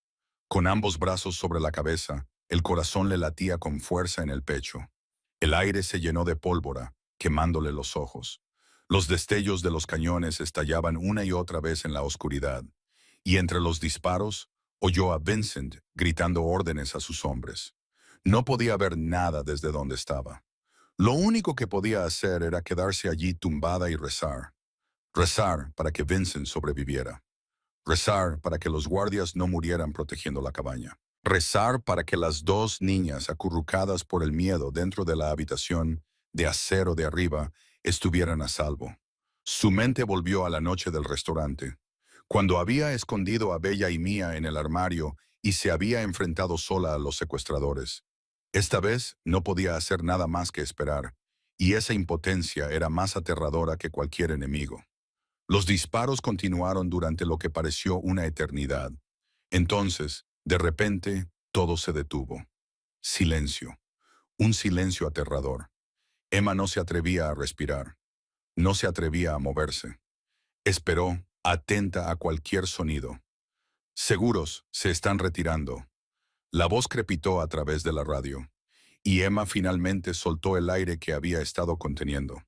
Con ambos brazos sobre la cabeza, el corazón le latía con fuerza en el pecho. El aire se llenó de pólvora, quemándole los ojos. Los destellos de los cañones estallaban una y otra vez en la oscuridad, y entre los disparos oyó a Vincent gritando órdenes a sus hombres. No podía ver nada desde donde estaba. Lo único que podía hacer era quedarse allí tumbada y rezar. Rezar para que Vincent sobreviviera. Rezar para que los guardias no murieran protegiendo la cabaña. Rezar para que las dos niñas acurrucadas por el miedo dentro de la habitación de acero de arriba estuvieran a salvo. Su mente volvió a la noche del restaurante, cuando había escondido a Bella y Mía en el armario y se había enfrentado sola a los secuestradores. Esta vez no podía hacer nada más que esperar, y esa impotencia era más aterradora que cualquier enemigo. Los disparos continuaron durante lo que pareció una eternidad. Entonces, de repente, todo se detuvo. Silencio. Un silencio aterrador. Emma no se atrevía a respirar. No se atrevía a moverse. Esperó, atenta a cualquier sonido. «Seguros, se están retirando». La voz crepitó a través de la radio, y Emma finalmente soltó el aire que había estado conteniendo.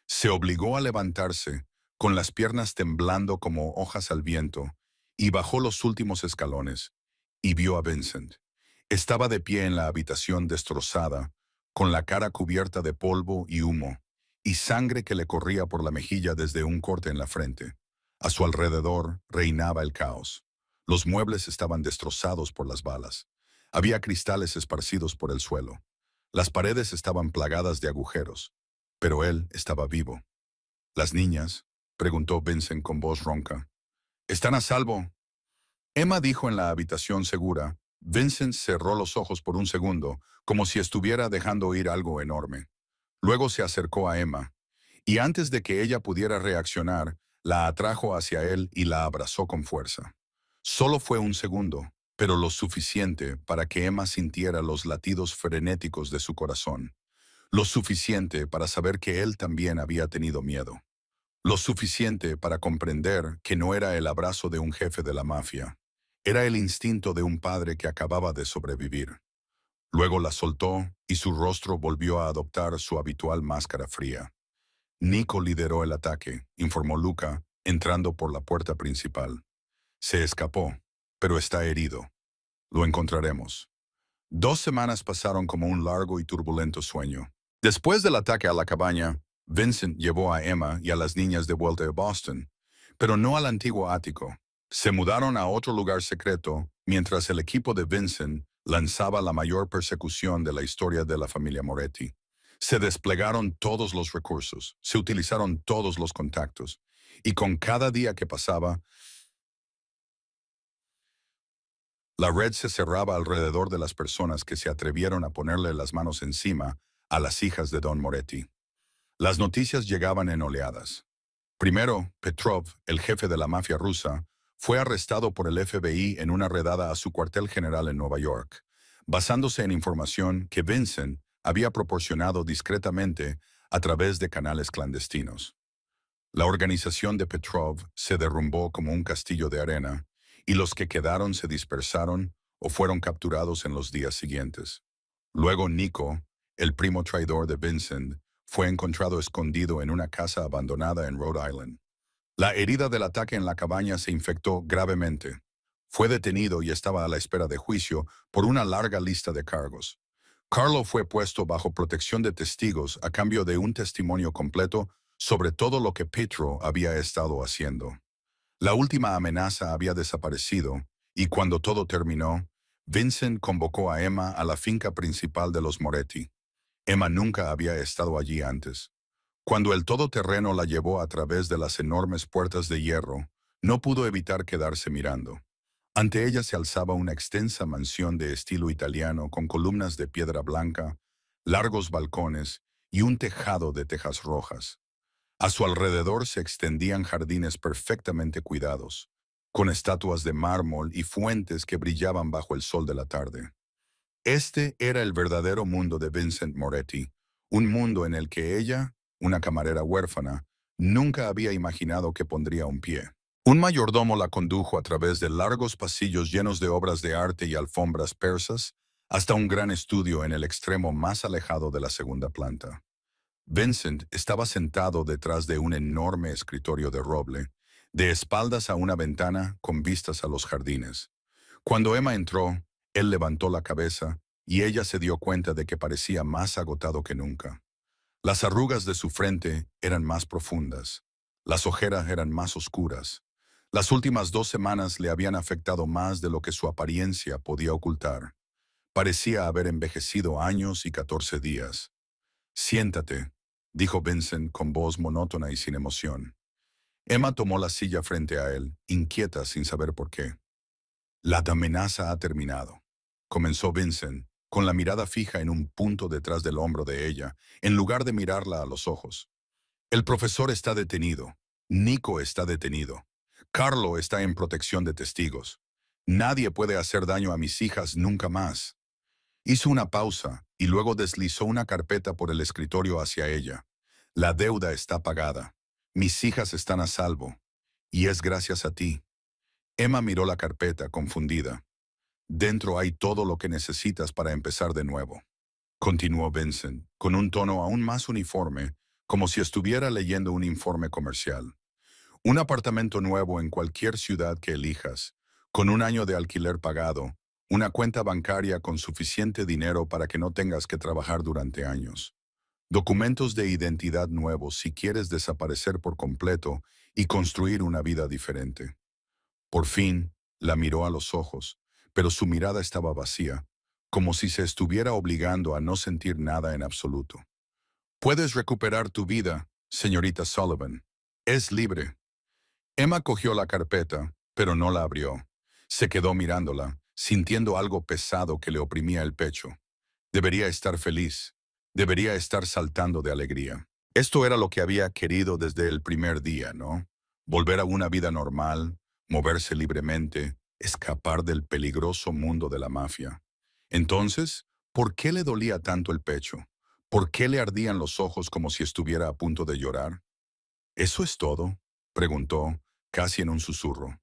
Se obligó a levantarse, con las piernas temblando como hojas al viento, y bajó los últimos escalones, y vio a Vincent. Estaba de pie en la habitación destrozada, con la cara cubierta de polvo y humo, y sangre que le corría por la mejilla desde un corte en la frente. A su alrededor reinaba el caos. Los muebles estaban destrozados por las balas. Había cristales esparcidos por el suelo. Las paredes estaban plagadas de agujeros, pero él estaba vivo. ¿Las niñas?, preguntó Vincent con voz ronca. ¿Están a salvo? Emma dijo en la habitación segura. Vincent cerró los ojos por un segundo, como si estuviera dejando oír algo enorme. Luego se acercó a Emma, y antes de que ella pudiera reaccionar, la atrajo hacia él y la abrazó con fuerza. Solo fue un segundo, pero lo suficiente para que Emma sintiera los latidos frenéticos de su corazón. Lo suficiente para saber que él también había tenido miedo. Lo suficiente para comprender que no era el abrazo de un jefe de la mafia. Era el instinto de un padre que acababa de sobrevivir. Luego la soltó y su rostro volvió a adoptar su habitual máscara fría. Nico lideró el ataque, informó Luca, entrando por la puerta principal. Se escapó, pero está herido. Lo encontraremos. 2 semanas pasaron como un largo y turbulento sueño. Después del ataque a la cabaña, Vincent llevó a Emma y a las niñas de vuelta a Boston, pero no al antiguo ático. Se mudaron a otro lugar secreto mientras el equipo de Vincent lanzaba la mayor persecución de la historia de la familia Moretti. Se desplegaron todos los recursos, se utilizaron todos los contactos, y con cada día que pasaba, la red se cerraba alrededor de las personas que se atrevieron a ponerle las manos encima a las hijas de Don Moretti. Las noticias llegaban en oleadas. Primero, Petrov, el jefe de la mafia rusa, fue arrestado por el FBI en una redada a su cuartel general en Nueva York, basándose en información que Vincent había proporcionado discretamente a través de canales clandestinos. La organización de Petrov se derrumbó como un castillo de arena, y los que quedaron se dispersaron o fueron capturados en los días siguientes. Luego Nico, el primo traidor de Vincent, fue encontrado escondido en una casa abandonada en Rhode Island. La herida del ataque en la cabaña se infectó gravemente. Fue detenido y estaba a la espera de juicio por una larga lista de cargos. Carlo fue puesto bajo protección de testigos a cambio de un testimonio completo sobre todo lo que Petro había estado haciendo. La última amenaza había desaparecido, y cuando todo terminó, Vincent convocó a Emma a la finca principal de los Moretti. Emma nunca había estado allí antes. Cuando el todoterreno la llevó a través de las enormes puertas de hierro, no pudo evitar quedarse mirando. Ante ella se alzaba una extensa mansión de estilo italiano con columnas de piedra blanca, largos balcones y un tejado de tejas rojas. A su alrededor se extendían jardines perfectamente cuidados, con estatuas de mármol y fuentes que brillaban bajo el sol de la tarde. Este era el verdadero mundo de Vincent Moretti, un mundo en el que ella, una camarera huérfana, nunca había imaginado que pondría un pie. Un mayordomo la condujo a través de largos pasillos llenos de obras de arte y alfombras persas hasta un gran estudio en el extremo más alejado de la segunda planta. Vincent estaba sentado detrás de un enorme escritorio de roble, de espaldas a una ventana con vistas a los jardines. Cuando Emma entró, él levantó la cabeza y ella se dio cuenta de que parecía más agotado que nunca. Las arrugas de su frente eran más profundas. Las ojeras eran más oscuras. Las últimas 2 semanas le habían afectado más de lo que su apariencia podía ocultar. Parecía haber envejecido años y 14 días. «Siéntate», dijo Vincent con voz monótona y sin emoción. Emma tomó la silla frente a él, inquieta sin saber por qué. «La amenaza ha terminado», comenzó Vincent, con la mirada fija en un punto detrás del hombro de ella, en lugar de mirarla a los ojos. «El profesor está detenido. Nico está detenido. Carlo está en protección de testigos. Nadie puede hacer daño a mis hijas nunca más». Hizo una pausa y luego deslizó una carpeta por el escritorio hacia ella. «La deuda está pagada. Mis hijas están a salvo. Y es gracias a ti». Emma miró la carpeta, confundida. «Dentro hay todo lo que necesitas para empezar de nuevo», continuó Vincent, con un tono aún más uniforme, como si estuviera leyendo un informe comercial. Un apartamento nuevo en cualquier ciudad que elijas, con un año de alquiler pagado, una cuenta bancaria con suficiente dinero para que no tengas que trabajar durante años. Documentos de identidad nuevos si quieres desaparecer por completo y construir una vida diferente. Por fin, la miró a los ojos, pero su mirada estaba vacía, como si se estuviera obligando a no sentir nada en absoluto. Puedes recuperar tu vida, señorita Sullivan. Es libre. Emma cogió la carpeta, pero no la abrió. Se quedó mirándola, sintiendo algo pesado que le oprimía el pecho. Debería estar feliz. Debería estar saltando de alegría. Esto era lo que había querido desde el primer día, ¿no? Volver a una vida normal, moverse libremente, escapar del peligroso mundo de la mafia. Entonces, ¿por qué le dolía tanto el pecho? ¿Por qué le ardían los ojos como si estuviera a punto de llorar? ¿Eso es todo?, preguntó, casi en un susurro.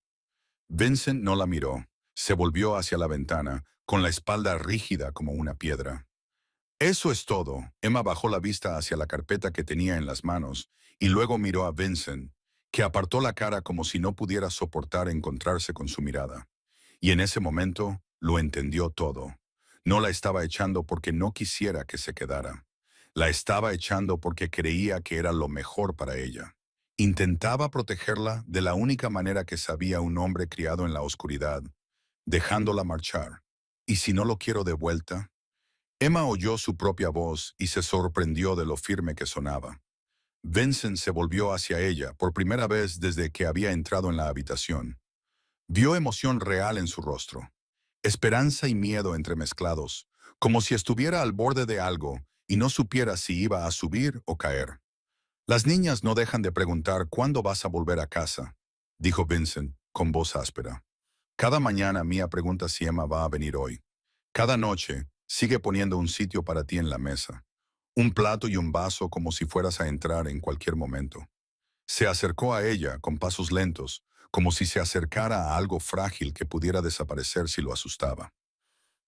Vincent no la miró. Se volvió hacia la ventana, con la espalda rígida como una piedra. Eso es todo. Emma bajó la vista hacia la carpeta que tenía en las manos y luego miró a Vincent, que apartó la cara como si no pudiera soportar encontrarse con su mirada. Y en ese momento lo entendió todo. No la estaba echando porque no quisiera que se quedara. La estaba echando porque creía que era lo mejor para ella. Intentaba protegerla de la única manera que sabía un hombre criado en la oscuridad, dejándola marchar. ¿Y si no lo quiero de vuelta? Emma oyó su propia voz y se sorprendió de lo firme que sonaba. Vincent se volvió hacia ella por primera vez desde que había entrado en la habitación. Vio emoción real en su rostro, esperanza y miedo entremezclados, como si estuviera al borde de algo y no supiera si iba a subir o caer. Las niñas no dejan de preguntar cuándo vas a volver a casa, dijo Vincent con voz áspera. Cada mañana Mia pregunta si Emma va a venir hoy. Cada noche sigue poniendo un sitio para ti en la mesa, un plato y un vaso como si fueras a entrar en cualquier momento. Se acercó a ella con pasos lentos, como si se acercara a algo frágil que pudiera desaparecer si lo asustaba.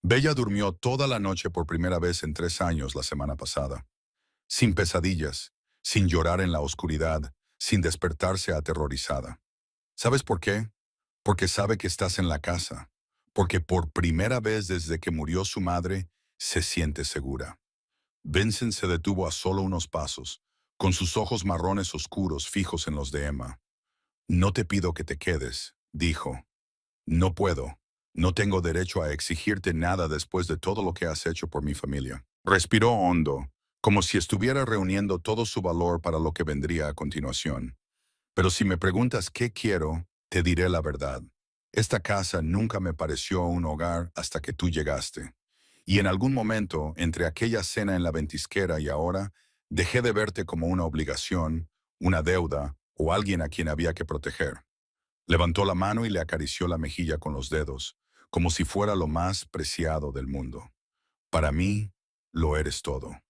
Bella durmió toda la noche por primera vez en 3 años la semana pasada, sin pesadillas, sin llorar en la oscuridad, sin despertarse aterrorizada. ¿Sabes por qué? Porque sabe que estás en la casa, porque por primera vez desde que murió su madre, se siente segura. Vincent se detuvo a solo unos pasos, con sus ojos marrones oscuros fijos en los de Emma. No te pido que te quedes, dijo. No puedo. No tengo derecho a exigirte nada después de todo lo que has hecho por mi familia. Respiró hondo, como si estuviera reuniendo todo su valor para lo que vendría a continuación. Pero si me preguntas qué quiero, te diré la verdad. Esta casa nunca me pareció un hogar hasta que tú llegaste. Y en algún momento, entre aquella cena en la ventisquera y ahora, dejé de verte como una obligación, una deuda o alguien a quien había que proteger. Levantó la mano y le acarició la mejilla con los dedos, como si fuera lo más preciado del mundo. Para mí, lo eres todo.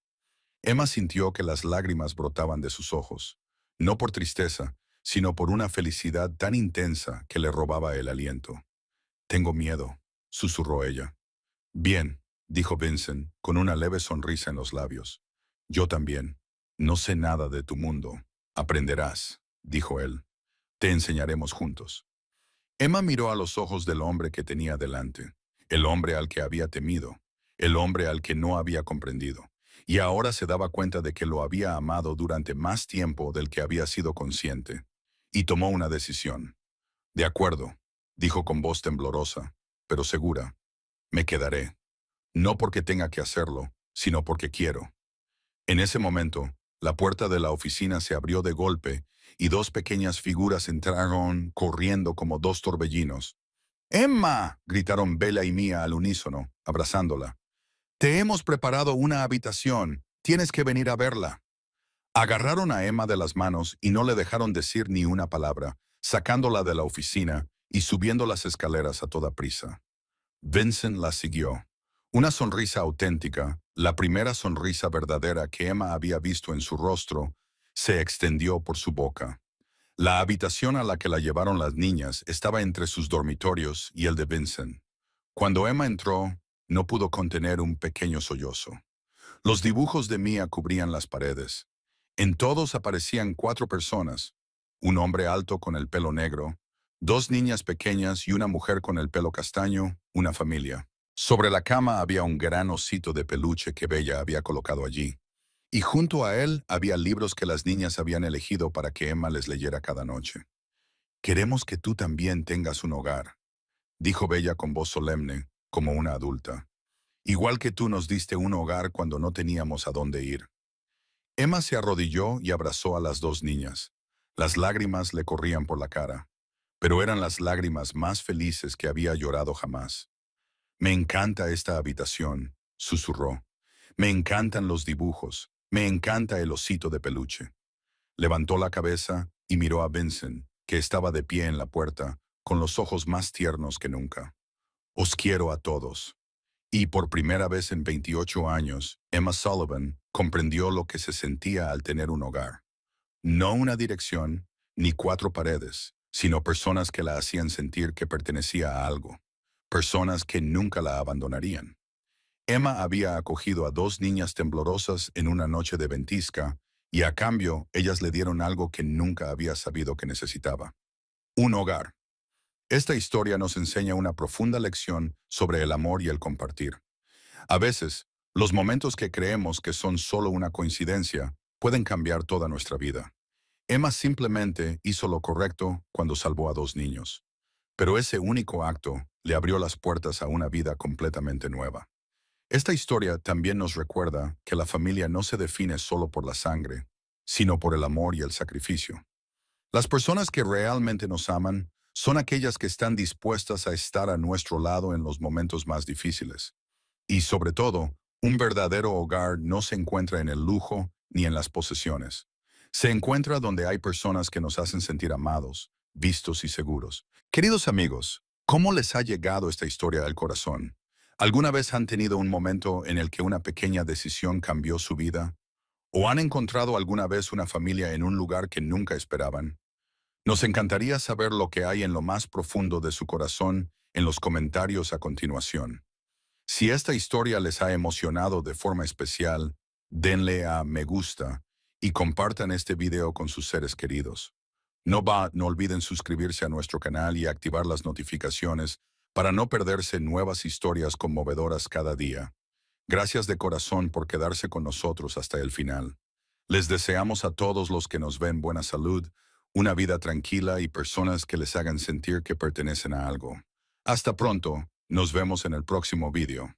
Emma sintió que las lágrimas brotaban de sus ojos, no por tristeza, sino por una felicidad tan intensa que le robaba el aliento. Tengo miedo, susurró ella. Bien, dijo Vincent, con una leve sonrisa en los labios. Yo también. No sé nada de tu mundo. Aprenderás, dijo él. Te enseñaremos juntos. Emma miró a los ojos del hombre que tenía delante, el hombre al que había temido, el hombre al que no había comprendido, y ahora se daba cuenta de que lo había amado durante más tiempo del que había sido consciente, y tomó una decisión. De acuerdo, dijo con voz temblorosa, pero segura, me quedaré, no porque tenga que hacerlo, sino porque quiero. En ese momento, la puerta de la oficina se abrió de golpe y dos pequeñas figuras entraron corriendo como dos torbellinos. ¡Emma!, gritaron Bella y Mia al unísono, abrazándola. Te hemos preparado una habitación. Tienes que venir a verla. Agarraron a Emma de las manos y no le dejaron decir ni una palabra, sacándola de la oficina y subiendo las escaleras a toda prisa. Vincent la siguió. Una sonrisa auténtica, la primera sonrisa verdadera que Emma había visto en su rostro, se extendió por su boca. La habitación a la que la llevaron las niñas estaba entre sus dormitorios y el de Vincent. Cuando Emma entró, no pudo contener un pequeño sollozo. Los dibujos de Mia cubrían las paredes. En todos aparecían 4 personas, un hombre alto con el pelo negro, 2 niñas pequeñas y una mujer con el pelo castaño, una familia. Sobre la cama había un gran osito de peluche que Bella había colocado allí, y junto a él había libros que las niñas habían elegido para que Emma les leyera cada noche. «Queremos que tú también tengas un hogar», dijo Bella con voz solemne, como una adulta. «Igual que tú nos diste un hogar cuando no teníamos a dónde ir». Emma se arrodilló y abrazó a las 2 niñas. Las lágrimas le corrían por la cara, pero eran las lágrimas más felices que había llorado jamás. «Me encanta esta habitación», susurró. «Me encantan los dibujos. Me encanta el osito de peluche». Levantó la cabeza y miró a Vincent, que estaba de pie en la puerta, con los ojos más tiernos que nunca. «Os quiero a todos». Y por primera vez en 28 años, Emma Sullivan comprendió lo que se sentía al tener un hogar. No una dirección, ni 4 paredes, sino personas que la hacían sentir que pertenecía a algo. Personas que nunca la abandonarían. Emma había acogido a 2 niñas temblorosas en una noche de ventisca, y a cambio ellas le dieron algo que nunca había sabido que necesitaba. Un hogar. Esta historia nos enseña una profunda lección sobre el amor y el compartir. A veces, los momentos que creemos que son solo una coincidencia pueden cambiar toda nuestra vida. Emma simplemente hizo lo correcto cuando salvó a 2 niños. Pero ese único acto le abrió las puertas a una vida completamente nueva. Esta historia también nos recuerda que la familia no se define solo por la sangre, sino por el amor y el sacrificio. Las personas que realmente nos aman son aquellas que están dispuestas a estar a nuestro lado en los momentos más difíciles. Y sobre todo, un verdadero hogar no se encuentra en el lujo ni en las posesiones. Se encuentra donde hay personas que nos hacen sentir amados, vistos y seguros. Queridos amigos, ¿cómo les ha llegado esta historia al corazón? ¿Alguna vez han tenido un momento en el que una pequeña decisión cambió su vida? ¿O han encontrado alguna vez una familia en un lugar que nunca esperaban? Nos encantaría saber lo que hay en lo más profundo de su corazón en los comentarios a continuación. Si esta historia les ha emocionado de forma especial, denle a me gusta y compartan este video con sus seres queridos. No olviden suscribirse a nuestro canal y activar las notificaciones para no perderse nuevas historias conmovedoras cada día. Gracias de corazón por quedarse con nosotros hasta el final. Les deseamos a todos los que nos ven buena salud, una vida tranquila y personas que les hagan sentir que pertenecen a algo. Hasta pronto, nos vemos en el próximo video.